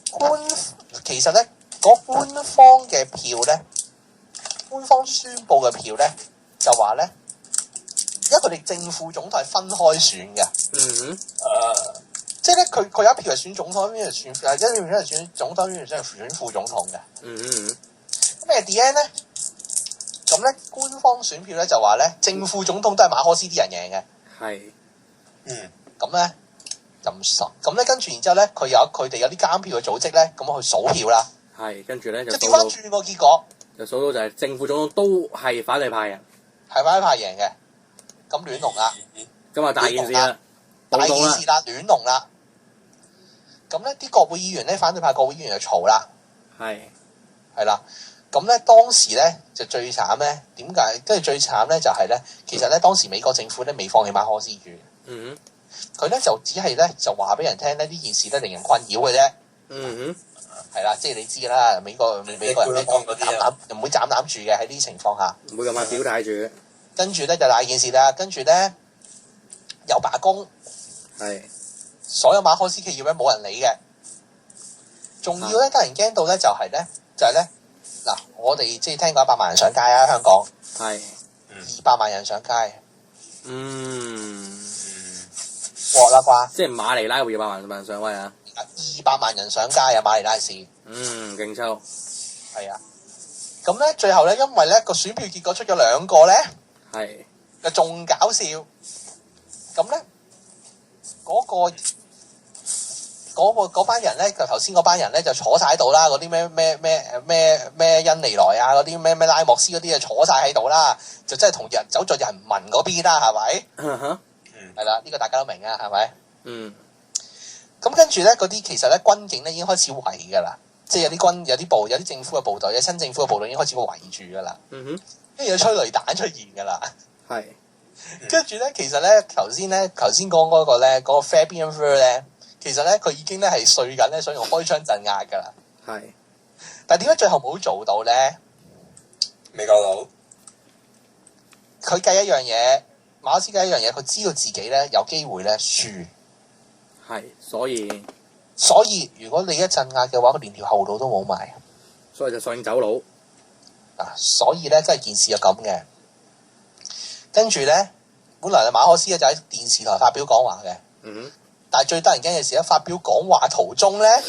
其實咧，嗰官方嘅票咧，官方宣佈嘅票咧，就話咧，因為佢哋正副總統係分開選嘅。即係咧，佢有一票係選總統，一票係選總統，一票係選副總統嘅。咁at the end咧，咁咧官方選票咧就話咧，正副總統都係馬可斯啲人贏嘅。咁咧。就唔熟，咁咧跟住然之後咧，佢哋有啲監票嘅組織咧，咁去數票啦。跟住咧就調翻轉個結果，就數到就係正副總統都係反對派人，係反對派贏嘅，咁亂龍啦，咁啊大件事啦，亂龍啦。咁咧啲國會議員咧，反對派國會議員就嘈啦，係啦。咁咧當時咧就最慘咧，點解？跟住最慘咧就係咧，其實咧當時美國政府咧未放棄馬可斯住。佢咧就只係咧就話俾人聽咧呢件事咧令人困擾嘅啫。係啦，即係你知啦，美國人咧唔會斬攬住嘅喺呢啲情況下，唔會咁樣表態住。跟住咧就大件事啦，跟住咧又罷工，所有馬可斯企業咧冇人理嘅，仲要咧得人驚到咧就係咧嗱，我哋即係聽過100萬人上街啊，香港200萬人上街。鑊啦啩！即係馬尼拉會200萬上位啊！200萬人上街啊，馬尼拉市。勁抽。係啊。咁咧，最後咧，因為咧個選票結果出咗2個咧，就仲搞笑。咁咧，嗰班人咧，就頭先嗰班人咧就坐晒喺度啦，嗰啲咩恩尼萊啊，嗰啲咩拉莫斯嗰啲就坐晒喺度啦，就真係同人走在人民嗰邊啦，係咪？係啦，呢個大家都明啊，係咪？咁跟住咧，嗰啲其實咧軍警咧已經開始圍㗎啦，即係有啲政府嘅部隊，有親政府嘅部隊已經開始圍住㗎啦。嗯哼，跟住有催淚彈出現㗎啦。係。跟住咧，其實咧頭先講嗰個咧嗰個 Fabian Ver 咧，其實咧佢已經咧係睡緊咧，想用開槍鎮壓㗎啦。係。但係點解最後冇做到咧？未夠到。佢計一樣嘢，馬克思計一樣嘢，佢知道自己咧有機會咧輸。係，所以如果你一鎮壓嘅話，佢連條後路都冇埋。所以就索性走佬。所以咧，真係件事就咁嘅。跟住咧，本來馬克思咧就喺電視台發表講話嘅。嗯哼。但係最得人驚嘅事咧，發表講話途中咧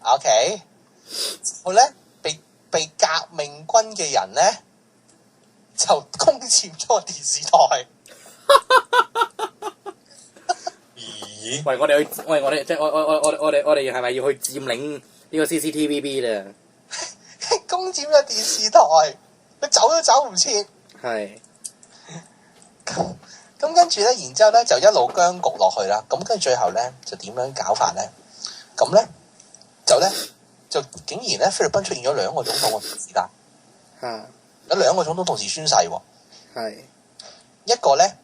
，OK， 佢咧被革命軍嘅人咧就攻佔咗個電視台。咦？喂，我哋即係我哋係咪要去佔領呢個 CCTVB 咧？攻佔咗電視台，佢走都走唔切。係。咁跟住咧，然之後咧就一路僵局落去啦。咁跟住最後咧就點樣搞法咧？咁咧就竟然咧菲律賓出現咗兩個總統嘅時間。嚇！有兩個總統同時宣誓喎。係。一個咧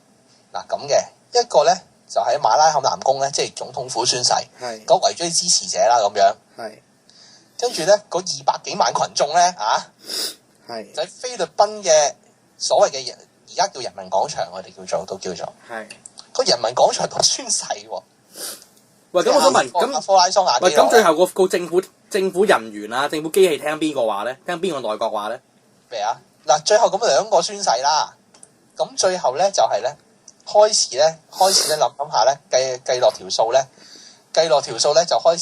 嗱咁嘅，一個咧就喺馬拉坎南宮咧，即係總統府宣誓。係。咁圍咗啲支持者啦，咁樣。係。跟住咧，嗰200幾萬群眾咧係。就喺菲律賓嘅所謂嘅而家叫人民廣場，我哋都叫做。係。個人民廣場度宣誓喎。喂，咁我想問，咁科拉桑亞基喂，咁最後個政府人員啊，政府機器聽邊個話咧？聽邊個內閣話咧？咩啊？嗱，最後咁兩個宣誓啦。咁最後咧就係咧開始咧諗下咧計落條數咧，就開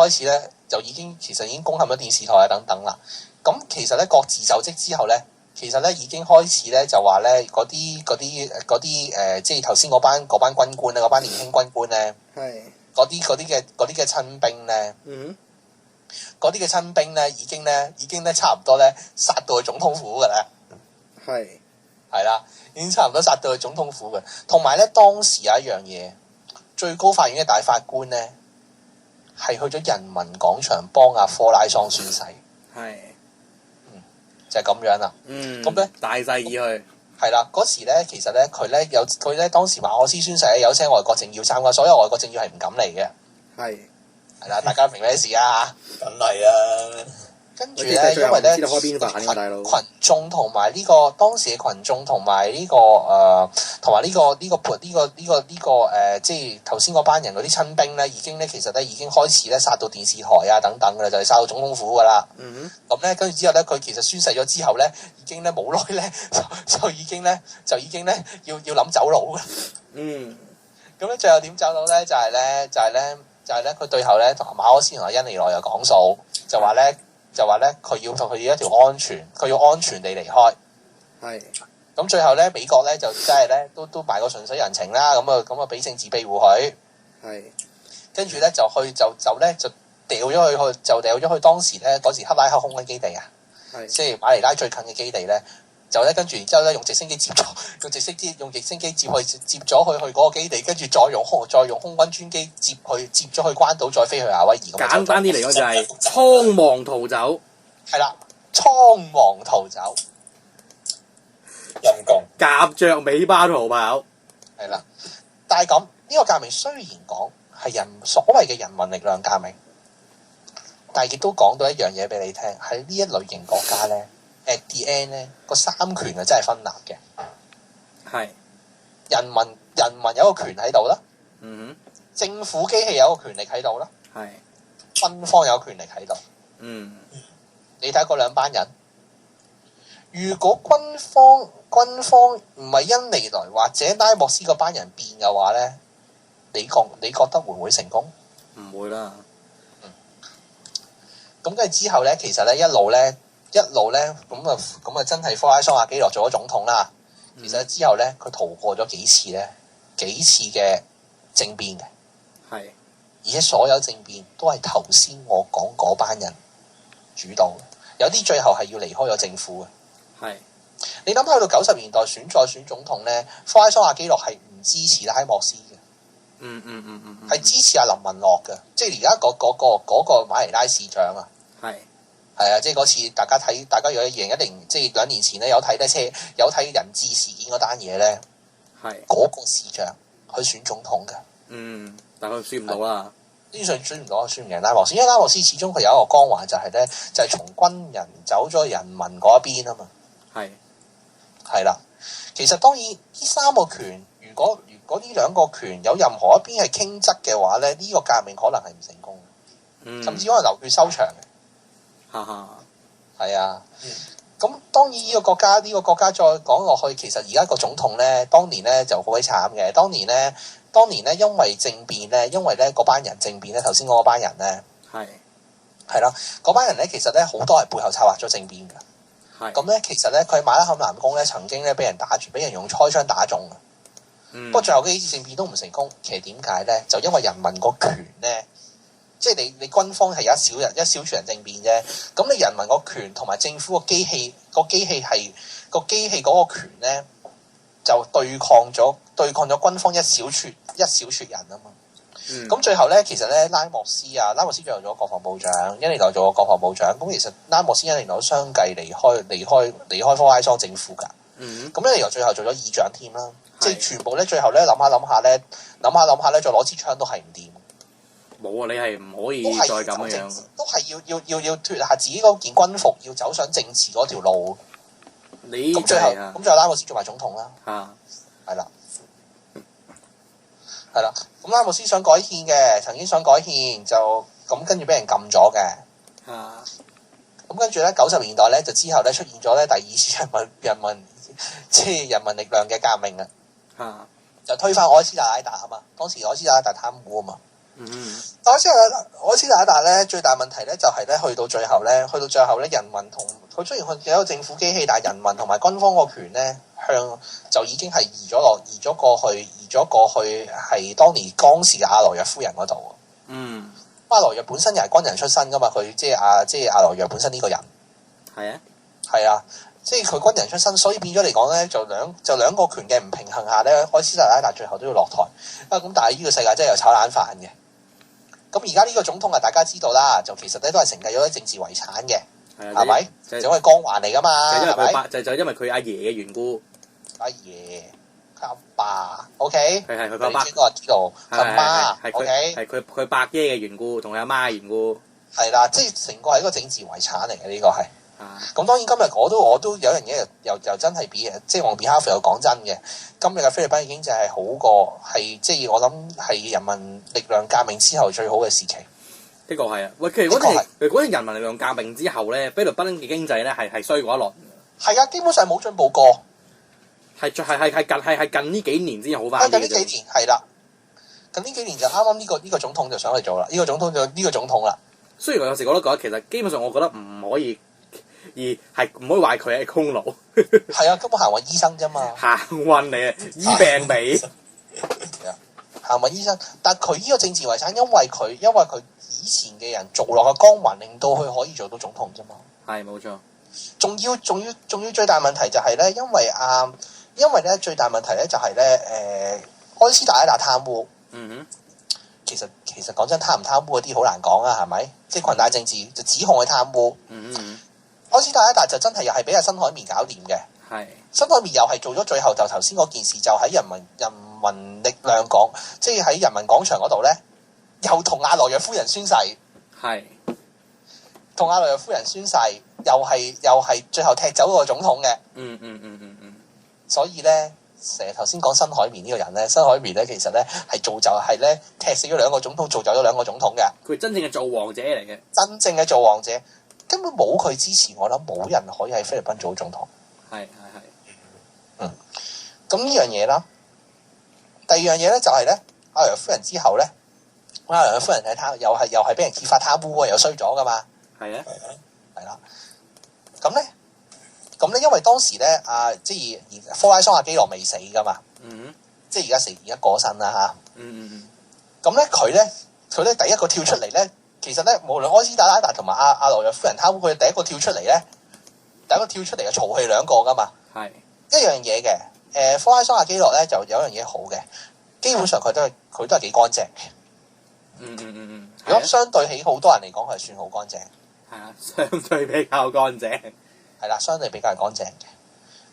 始咧就已經攻陷咗電視台啊等等啦。咁其實咧各自就職之後咧，其實咧已經開始咧就話咧嗰啲即係頭先嗰班軍官咧，嗰班年輕軍官咧，係嗰啲嘅親兵咧，嗰啲嘅親兵咧已經咧差唔多咧殺到去總統府㗎啦。係啦，已經差唔多殺到去總統府嘅。同埋咧，當時有一樣嘢，最高法院嘅大法官咧係去咗人民廣場幫阿科拉桑宣誓。係，就係咁樣啦。咁咧大勢已去。係啦，嗰時咧其實咧佢咧當時馬可斯宣誓咧有請外國政要參加，所有外國政要係唔敢嚟嘅。係啦，大家明咩事啊？梗係啊！跟住咧，因為咧群眾同埋呢個當時嘅群眾同埋呢個即係頭先嗰班人嗰啲親兵咧，其實咧已經開始咧殺到電視台啊等等㗎啦，就係殺到總統府㗎啦。咁咧跟住之後咧，佢其實宣誓咗之後咧，已經咧冇耐咧就已經咧要諗走佬㗎。咁咧最後點走佬咧？就係咧佢最後咧同馬可斯同阿恩尼內又講數，就話咧佢要安全地離開。係。咁最後咧美國咧就真係咧都賣個順水人情啦，咁啊俾政治庇護佢。係。跟住咧就掉咗去當時咧嗰時克拉克空軍基地啊，即係馬尼拉最近嘅基地咧。就咧跟住然之後咧用直升機接咗去嗰個基地，跟住再用空軍專機接咗去關島，再飛去夏威夷。簡單啲嚟講就係倉皇逃走。係啦，倉皇逃走，陰公夾着尾巴逃跑。係啦，但係咁呢個革命雖然講係所謂嘅人民力量革命，但係亦都講到一樣嘢俾你聽，喺呢一類型國家咧。At the end 咧，個三權啊真係分立嘅。係人民有一個權喺度啦。政府機器有一個權力喺度啦。係軍方有權力喺度。你睇嗰兩班人，如果軍方唔係恩尼萊或者拉莫斯嗰班人變嘅話咧，你覺得會唔會成功？唔會啦。咁跟住之後咧，其實咧一路咧咁啊真係科拉桑亞基諾做咗總統啦。其實之後咧，佢逃過咗幾次嘅政變嘅。係，而且所有政變都係頭先我講嗰班人主導，有啲最後係要離開咗政府嘅。係，你諗下去到90年代再選總統咧，科拉桑亞基諾係唔支持拉莫斯嘅。係支持阿林文樂嘅，即係而家嗰個馬尼拉市長啊。係啊，即係嗰次大家如果2010即係2年前咧有睇人質事件嗰單嘢咧，嗰個市長去選總統嘅。但佢選唔到啦。呢場選唔到，選唔贏拉莫斯，因為拉莫斯始終佢有一個光環就係咧，就係從軍人走咗人民嗰一邊啊嘛。係啦，其實當然呢三個權，如果呢兩個權有任何一邊係傾側嘅話咧，呢個革命可能係唔成功嘅，甚至可能流血收場嘅。係啊。咁當然呢個國家再講落去，其實而家個總統咧，當年咧就好鬼慘嘅。當年咧，因為政變咧，因為咧嗰班人政變咧，頭先嗰班人咧，係啦，嗰班人咧其實咧好多係背後策劃咗政變嘅。咁咧其實咧佢喺馬拉坎南宮咧曾經咧俾人用開槍打中嘅。不過最後幾次政變都唔成功。其實點解咧？就因為人民個權咧。即係你軍方係一小撮人政變啫，咁你人民個權同埋政府個機器嗰個權咧，就對抗咗軍方一小撮人啊嘛。咁最後咧，其實咧拉莫斯最後做咗國防部長，一年內做咗國防部長。咁其實拉莫斯一年內都相繼離開科拉桑政府㗎。咁一年內最後做咗議長添啦，即係全部咧最後咧諗下咧，再攞支槍都係唔掂。冇啊！你係唔可以再咁樣，都係要脱下自己嗰件軍服，要走上政治嗰條路。咁最後拉莫斯做埋總統啦。係啦。咁拉莫斯想改憲嘅，曾經想改憲就咁跟住俾人撳咗嘅。咁跟住咧90年代咧就之後咧出現咗咧第二次人民力量嘅革命啊。就推翻愛斯特拉達啊嘛，當時愛斯特拉達貪污啊嘛。愛斯特拉達咧最大問題咧就係咧去到最後咧人民同佢雖然佢有一個政府機器，但係人民同埋軍方個權咧就已經係移咗過去係當年當時嘅阿羅約夫人嗰度。阿羅約本身又係軍人出身噶嘛，佢即係阿羅約本身呢個人。係啊，即係佢軍人出身，所以變咗嚟講咧就兩個權嘅唔平衡下咧，愛斯特拉達最後都要落台。咁但係呢個世界真係有炒冷飯嘅。咁而家呢個總統啊，大家知道啦，就其實咧都係承繼咗啲政治遺產嘅，係咪？就因為光環嚟噶嘛，就因為佢阿爺嘅緣故。阿爺，佢阿爸 ，OK？係佢阿爸。應該係知道，阿媽，OK？係佢伯爺嘅緣故，同佢阿媽嘅緣故。係啦，即係成個係一個政治遺產嚟嘅呢個係。咁當然今日我都有樣嘢又真係即係我 behalf 又講真嘅，今日嘅菲律賓經濟係好過係即係我諗係人民力量革命之後最好嘅時期。呢個係啊，喂，其實嗰陣人民力量革命之後咧，菲律賓嘅經濟咧係衰過一輪。係啊，基本上冇進步過。係近呢幾年先好翻。近呢幾年係啦，近呢幾年就啱啱呢個總統就上去做啦，呢個總統啦。雖然我有時覺得其實基本上我覺得唔可以。而係唔可以話佢係功勞，係啊，根本行運醫生啫嘛，行運嚟啊，醫病未？行運醫生，但佢呢個政治遺產，因為佢以前嘅人做落嘅光環，令到佢可以做到總統啫嘛。係冇錯，仲要最大問題就係咧，因為咧最大問題咧就係咧愛斯特拉達貪污。其實講真，貪唔貪污嗰啲好難講啊，係咪？即係裙帶政治就指控佢貪污。愛斯特拉達就真係又係俾阿辛海綿搞掂嘅。辛海綿又係做咗最後就頭先嗰件事，就喺人民力量講，即係喺人民廣場嗰度咧，又同阿羅約夫人宣誓。同阿羅約夫人宣誓，又係最後踢走嗰個總統嘅。所以咧，成日頭先講辛海綿呢個人咧，辛海綿咧其實咧係咧踢死咗兩個總統，造就咗兩個總統嘅。佢真正嘅造王者嚟嘅。真正嘅造王者。根本冇佢支持，我諗冇人可以喺菲律賓做總統。咁呢樣嘢啦。第二樣嘢咧就係咧，阿羅約夫人之後咧，阿羅約夫人係又係俾人揭發貪污，又衰咗噶嘛。係啦。咁咧，因為當時咧，即係科拉桑阿基諾未死噶嘛。即係而家過身啦嚇。咁咧佢咧第一個跳出嚟咧。其實咧，無論愛斯特拉達同埋阿羅約夫人貪污，佢第一個跳出嚟嘅嘈係兩個噶嘛。一樣嘢嘅。科拉桑阿基諾咧就有一樣嘢好嘅。基本上佢都係幾乾淨嘅。如果相對起好多人嚟講，佢係算好乾淨。係啊，相對比較乾淨。係啦，相對比較係乾淨嘅。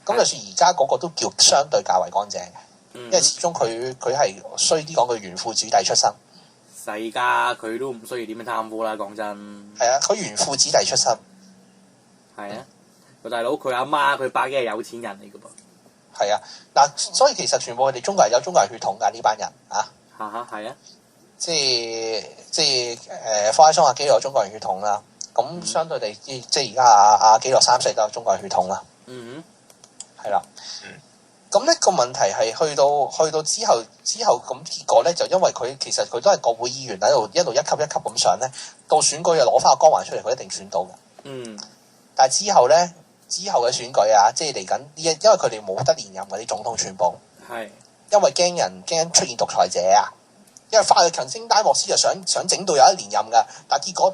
咁就算而家嗰個都叫相對較為乾淨嘅，因為始終佢係衰啲講，佢紈絝子弟出身。世家佢都唔需要點樣貪污啦，講真。係啊，佢紈絝子弟出身。係啊，個大佬佢阿媽佢爸嘅係有錢人嚟嘅噃。係啊，嗱，所以其實全部佢哋中國人有中國人血統㗎呢班人啊。係啊。即係科拉桑阿基諾有中國人血統啦。咁相對地，即係而家阿基諾3世都有中國人血統啦。係啦。咁呢個問題係去到之後咁結果咧，就因為佢其實佢都係國會議員喺度一路一級一級咁上咧，到選舉又攞翻個光環出嚟，佢一定選到嘅。但係之後嘅選舉啊，即係嚟緊因為佢哋冇得連任嗰啲總統全部。係。因為驚出現獨裁者啊！因為法律強星丹莫斯就想整到有一連任㗎，但結果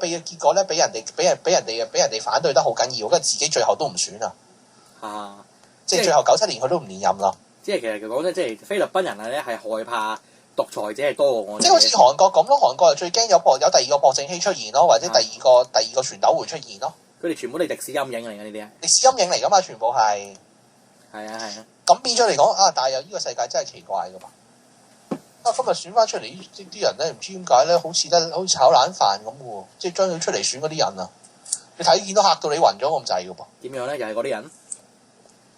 咧俾人哋反對得好緊要，跟住自己最後都唔選啊！即係最後97年佢都唔連任咯。即係其實講真，即係菲律賓人咧係害怕獨裁者係多過我哋。即係好似韓國咁咯，韓國係最驚有第二個朴正熙出現咯，或者第二個全斗會出現咯。佢哋全部都係歷史陰影嚟嘅呢啲啊！歷史陰影嚟㗎嘛，全部係。係啊。咁變咗嚟講啊，但係又呢個世界真係奇怪㗎嘛。今日選翻出嚟啲人咧，唔知點解咧，好似炒冷飯咁嘅喎，即係將佢出嚟選嗰啲人啊，你睇見都嚇到你暈咗咁滯嘅噃。點樣咧？又係嗰啲人？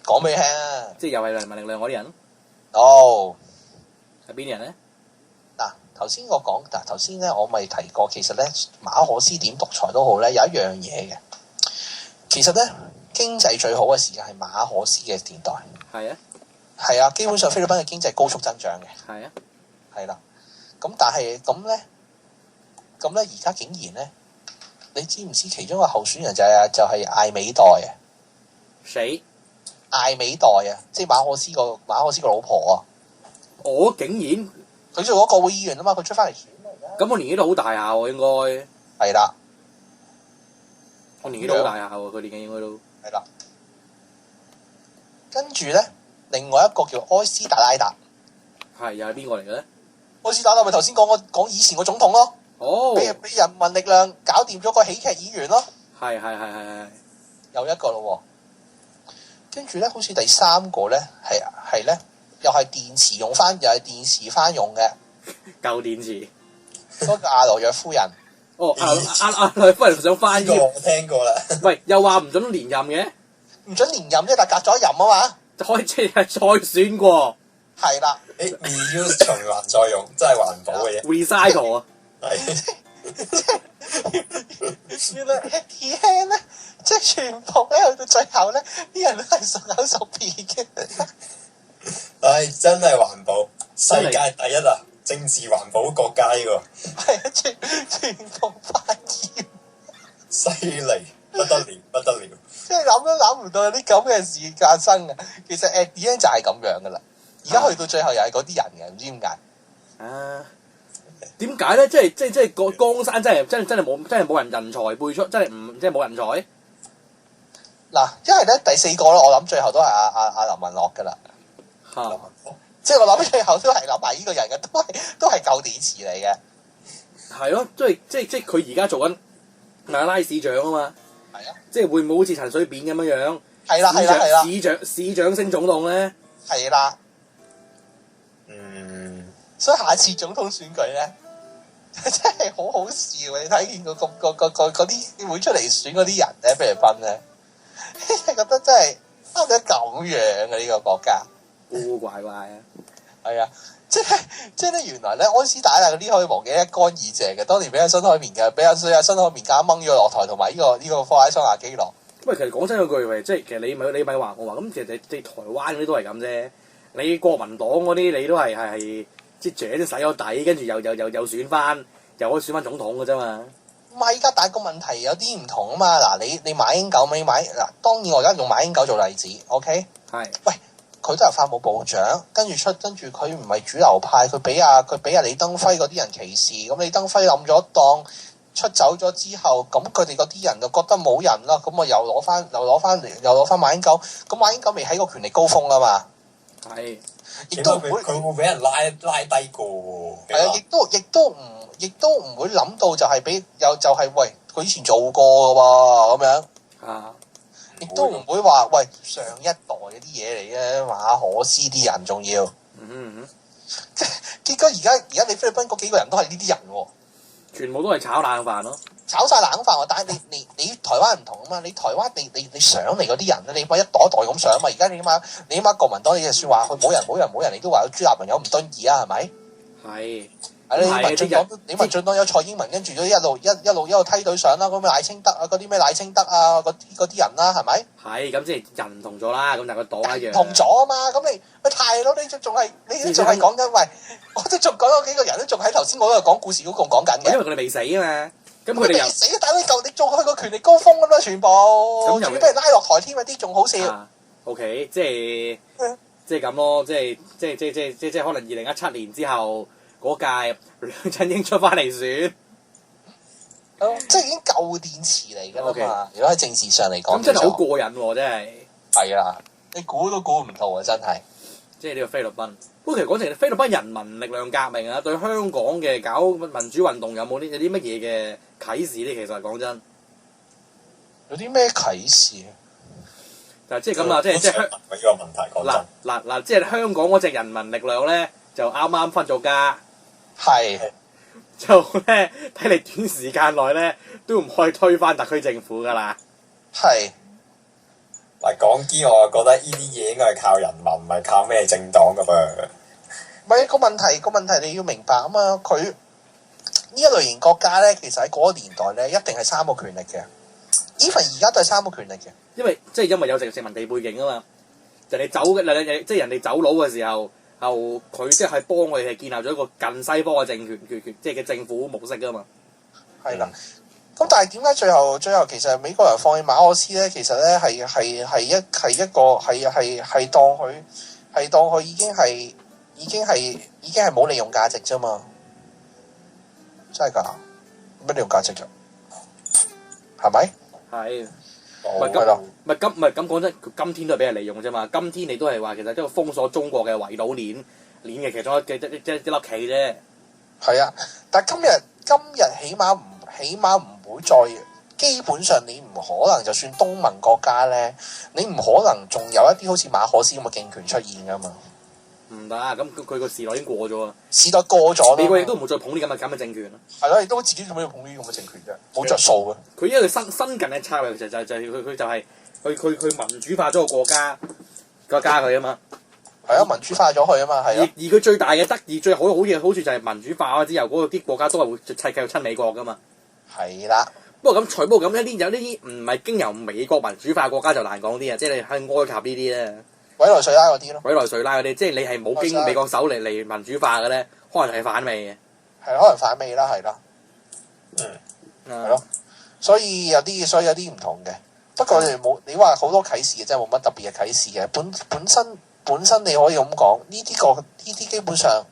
講俾你聽啊！即係又係人民力量嗰啲人？係邊啲人咧？嗱，頭先咧，我咪提過，其實咧馬可斯點獨裁都好咧，有一樣嘢嘅。其實咧經濟最好嘅時間係馬可斯嘅年代。係啊。係啊，基本上菲律賓嘅經濟高速增長嘅。係啊。係啦，咁但係咁咧，而家竟然咧，你知唔知其中一個候選人就係艾美代啊？誰？艾美代啊，即係馬可斯個老婆啊！我竟然佢做咗國會議員啊嘛，佢出翻嚟選啊！咁我年紀都好大下喎，應該係啦。我年紀都好大下喎，佢年紀應該都係啦。跟住咧，另外一個叫埃斯達拉達，係又係邊個嚟嘅咧？埃斯達拉咪頭先講以前個總統咯，俾人民力量搞掂咗個喜劇演員咯，係，又一個咯喎。跟住咧，好似第三個咧係咧，又係電池翻用嘅舊電池，嗰個阿羅約夫人。阿羅約夫人想翻呢個我聽過啦。喂，又話唔準連任嘅，唔準連任啫，但隔咗一任啊嘛，可以即係再選過。係啦，reuse 循環再用，真係環保嘅嘢。recycle 啊，係。原來 happy hand 咧，即係全部咧去到最後咧，啲人都係熟口熟面嘅。真係環保，世界第一啊！政治環保國家呢個。係啊，全部發現。犀利不得了，不得了！即係諗都諗唔到有啲咁嘅事發生啊！其實 at the end 就係咁樣噶啦，而家去到最後又係嗰啲人嘅，唔知點解。點解咧？即係個江山真係冇人才輩出，真係冇人才。嗱，因為咧第四個咧，我諗最後都係阿林文樂噶啦。即係我諗最後都係諗埋呢個人嘅，都係舊電池嚟嘅。係咯，即係佢而家做緊馬拉市長啊嘛。係啊。即係會唔會好似陳水扁咁樣？係啦。市長升總統咧？係啦。所以下次總統選舉咧，真係好好笑啊！你睇見嗰啲會出嚟選嗰啲人咧，菲律賓咧，覺得真係點解咁樣嘅呢個國家？古怪怪啊！係啊，即係咧，原來咧安斯達嗰啲可以忘記一乾二淨嘅，當年俾阿新海綿嘅，俾阿新海綿夾掹咗落台，同埋呢個科拉桑亞基諾。喂，其實講真嗰句，即係其實你咪話我話咁，其實你台灣嗰啲都係咁啫。你國民黨嗰啲你都係即係洗咗底，跟住又選翻，又可以選翻總統嘅啫嘛。唔係㗎，但係個問題有啲唔同啊嘛。嗱，你馬英九咪買嗱，當然我而家用馬英九做例子 ，OK？ 係。喂，佢都係法務部長，跟住佢唔係主流派，佢俾阿李登輝嗰啲人歧視，咁李登輝冧咗檔出走咗之後，咁佢哋嗰啲人就覺得冇人啦，咁我又攞翻馬英九，咁馬英九未喺個權力高峰啊嘛。係。亦都唔會佢會俾人拉低過喎。係啊，亦都唔會諗到就係喂佢以前做過嘅喎咁樣。啊！亦都唔會話喂上一代嗰啲嘢嚟嘅馬可斯啲人仲要。結果而家你菲律賓嗰幾個人都係呢啲人喎。全部都係炒冷飯咯。炒晒冷飯喎，但係你台灣唔同啊嘛，你台灣你上嚟嗰啲人咧，你咪一代一代咁上啊嘛，而家你起碼國民黨你就算話佢冇人，你都話有朱立文有吳敦義啊，係咪？係。你民進黨有蔡英文，跟住都一路梯隊上啦，咁咩賴清德啊，嗰啲咩賴清德啊，嗰啲人啦，係咪？係咁即係人唔同咗啦，咁但係個黨一樣。唔同咗啊嘛，咁你大佬你仲係講緊喂，我都仲講咗幾個人都仲喺頭先我嗰度講故事嗰個講緊嘅。因為佢哋未死啊嘛。咁佢哋未死啊！但係你做佢個權力高峰咁啦，全部仲要俾人拉落台添，啲仲好笑。OK， 即係咁咯，即係可能2017年之後嗰屆梁振英出翻嚟選，即係已經舊電池嚟㗎啦嘛。如果喺政治上嚟講，咁真係好過癮喎！真係。係啊，你估都估唔到啊！真係。即係呢個菲律賓。不過其實講真，菲律賓人民力量革命啊，對香港嘅搞民主運動有啲乜嘢嘅啟示咧？其實講真，有啲咩啟示啊？但係即係咁啦，即係香呢個問題講真。嗱，即係香港嗰隻人民力量咧，就啱啱分咗家，係就咧睇嚟短時間內咧都唔可以推翻特區政府㗎啦。係。嗱，講堅我覺得呢啲嘢應該係靠人民，唔係靠咩政黨㗎噃。唔係個問題你要明白啊嘛，佢呢一類型國家咧，其實喺嗰個年代咧，一定係三個權力嘅。even 而家都係三個權力嘅。因為有殖民地背景啊嘛，人哋走嘅即係人哋走佬嘅時候，佢即係幫佢哋建立咗一個近西方嘅政權，即係嘅政府模式啊嘛。係啦。咁但係點解最後其實美國人放棄馬可斯咧？其實咧係當佢已經係冇利用價值啫嘛，真係㗎？咩利用價值啫？係咪？係。唔係咁講真，今天都係俾人利用啫嘛。今天你都係話其實即係封鎖中國嘅圍堵鏈嘅其中一粒棋啫。係啊，但係今日起碼唔會再，基本上你唔可能就算東盟國家咧，你唔可能仲有一啲好似馬可斯咁嘅政權出現㗎嘛。唔得，咁佢個時代已經過咗啊！時代過咗，美國亦都唔會再捧啲咁嘅政權啦。係咯，亦都自己做咩要捧呢啲咁嘅政權啫？冇着數嘅。佢因為新近嘅策略就係佢民主化咗個國家佢啊嘛。係啊，民主化咗佢啊嘛，係啊。而佢最大嘅得意最好嘅好處就係民主化咗之後，嗰啲國家都係會繼續親美國噶嘛。係啦。不過咁有呢啲唔係經由美國民主化國家就難講啲啊，即係你喺埃及呢啲咧。委內瑞拉嗰啲，即係你係冇經美國手嚟民主化嘅咧，可能係反美嘅。係可能反美啦，係啦。係咯。所以有啲唔同嘅。不過你話好多啟示嘅，真係冇乜特別嘅啟示嘅。本身你可以咁講，呢啲基本上，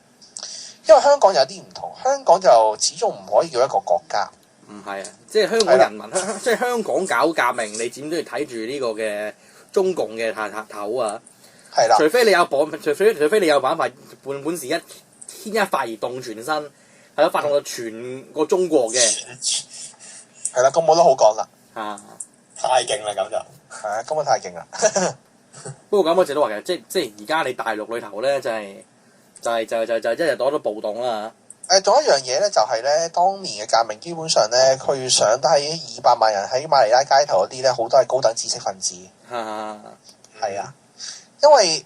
因為香港有啲唔同，香港就始終唔可以叫一個國家。唔係啊，即係香港人民，即係香港搞革命，你點都要睇住呢個嘅中共嘅頭啊！係啦，除非你有辦法本事牽一髮而動全身，係咯，發動到全個中國嘅。係啦，咁冇得好講啦。太勁啦咁就。係啊，根本太勁啦。不過咁我直都話其實即係而家你大陸裏頭咧就係一日多咗暴動啦。仲有一樣嘢咧，就係咧，當年嘅革命基本上咧，佢上得喺200萬人喺馬尼拉街頭嗰啲咧，好多係高等知識分子。係啊，因為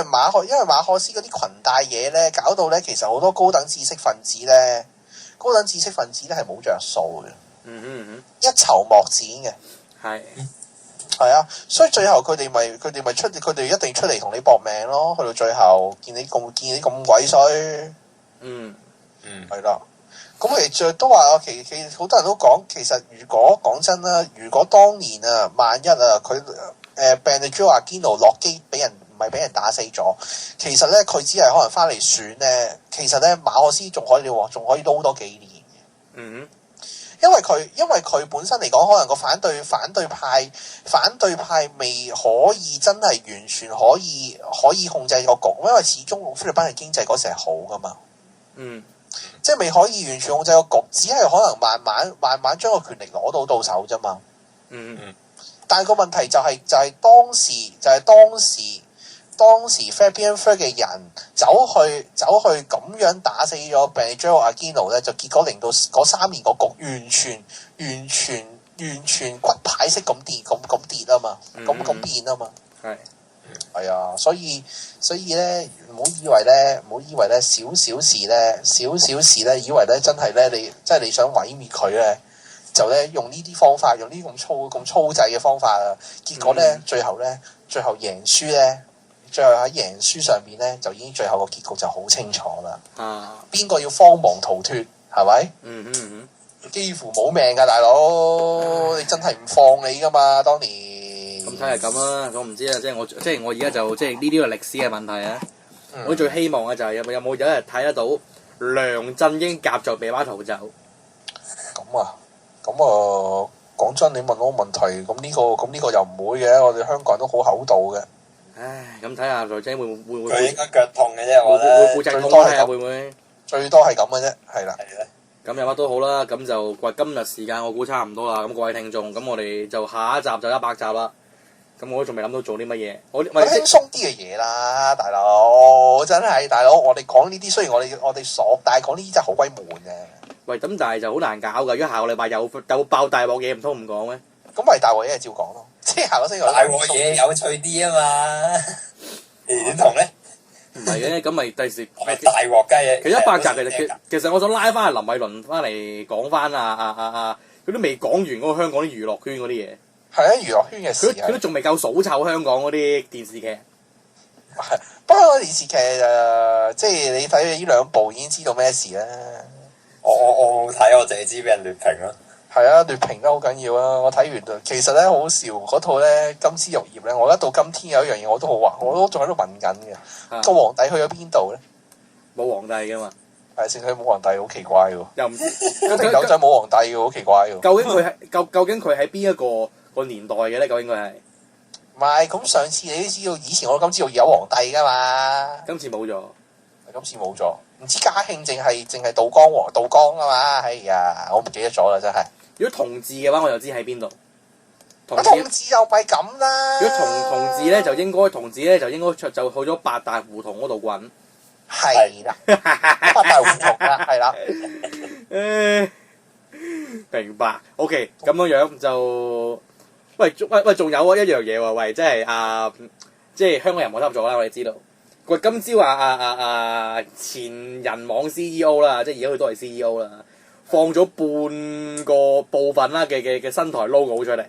馬可斯嗰啲裙帶嘢咧，搞到咧，其實好多高等知識分子咧係冇着數嘅。一籌莫展嘅。係啊，所以最後佢哋一定出嚟同你搏命咯。去到最後見你咁鬼衰。係啦，咁其實都話其實好多人都講，其實如果講真啦，如果當年啊，萬一啊，佢Benicio Aquino落機唔係俾人打死咗，其實咧佢只係可能翻嚟選咧，其實咧馬可斯仲可以撈多幾年嘅。因為佢本身嚟講，可能個反對派未可以真係完全可以控制個局，因為始終菲律賓嘅經濟嗰時係好噶嘛。即係未可以完全控制個局，只係可能慢慢將個權力攞到手啫嘛。但係個問題就係當時 Fabian Fair 嘅人走去咁樣打死咗 Benicio Aquino 咧，就結果令到嗰3年個局完全骨牌式咁跌啊嘛，咁變啊嘛。係啊，所以咧，唔好以為咧少少事咧，以為咧真係咧你想毀滅佢咧，就咧用呢啲方法，用呢啲咁粗製嘅方法啊，結果咧最後贏輸咧。最後喺贏輸上面咧，就已經最後個結局就好清楚啦。邊個要慌忙逃脫，係咪？幾乎冇命㗎，大佬！你真係唔放你㗎嘛，當年。咁睇係咁啦，我唔知啊，即係我而家就即係呢啲係歷史嘅問題啊。我最希望嘅就係有冇一日睇得到梁振英夾在鼻巴逃走。咁啊，講真，你問我個問題，咁呢個又唔會嘅，我哋香港人都好厚道嘅。唉，咁睇下雷仔會佢應該腳痛嘅啫，我覺得。會最多係會唔會？最多係咁嘅啫，係啦。咁有乜都好啦，咁就今日時間我估差唔多啦。咁各位聽眾，咁我哋就下一集就100集啦。咁我都仲未諗到做啲乜嘢。我輕鬆啲嘅嘢啦，大佬，真係大佬。我哋講呢啲，雖然我哋傻，但係講呢啲真係好鬼悶嘅。喂，咁但係就好難搞㗎。如果下個禮拜有爆大鑊嘢，唔通唔講咩？咁咪大鑊嘢照講咯。即係下個星期大鑊嘢有趣啲啊嘛，點同咧？唔係嘅，咁咪第時大鑊雞嘢。其實100集其實我想拉翻林偉倫翻嚟講翻佢都未講完嗰個香港啲娛樂圈嗰啲嘢。係啊，娛樂圈嘅事。佢都仲未夠數臭香港嗰啲電視劇。係，不過電視劇即係你睇呢2部已經知道咩事啦。我冇睇，我淨係知俾人劣評咯。係啊，劣評都好緊要啊！我睇完其實咧好笑嗰套咧《金枝玉葉》咧，我覺得到今天有一樣嘢我都好話，我都仲喺度問緊嘅。個皇帝去咗邊度咧？冇皇帝噶嘛？係，剩佢冇皇帝，好奇怪喎！又唔知一定有仔冇皇帝嘅，好奇怪喎！究竟佢喺邊一個年代嘅咧？究竟佢係？唔係咁，上次你都知道，以前我金枝玉葉有皇帝噶嘛？今次冇咗。今次冇咗，唔知嘉慶淨係道光啊嘛？哎呀，我唔記得咗啦，真係。如果同治嘅話，我就知喺邊度。同治又咪咁啦。如果同治咧，就應該就去咗八大胡同嗰度滾。係啦，八大胡同啦，係啦。明白。OK， 咁樣就喂，仲有一樣嘢喎，喂，即係即係香港人冇得咗啦，我哋知道。喂，今朝前人網 CEO 啦，即係而家佢都係 CEO 啦。放咗半個部分啦嘅新台 logo 出嚟，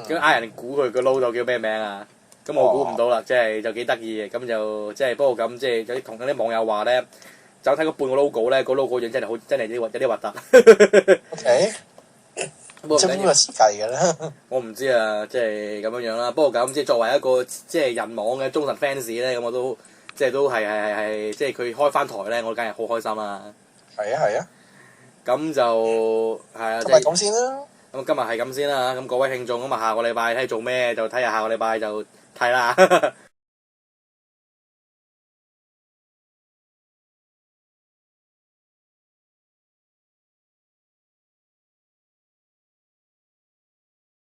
咁嗌人估佢個 logo 叫咩名啊？咁我估唔到啦，即係就幾得意嘅，咁就即係不過咁即係有啲同嗰啲網友話咧，就睇個半個 logo 咧，個 logo 樣真係有啲核突。OK，即係邊個設計嘅咧？我唔知啊，即係咁樣啦。不過咁即係作為一個即係人網嘅忠實 fans 咧，咁我都即係都係即係佢開翻台咧，我梗係好開心啦。係啊係啊。咁就係啊，今日咁先啦。咁今日係咁先啦，咁各位聽眾咁啊，下個禮拜睇做咩就睇下下個禮拜就睇啦。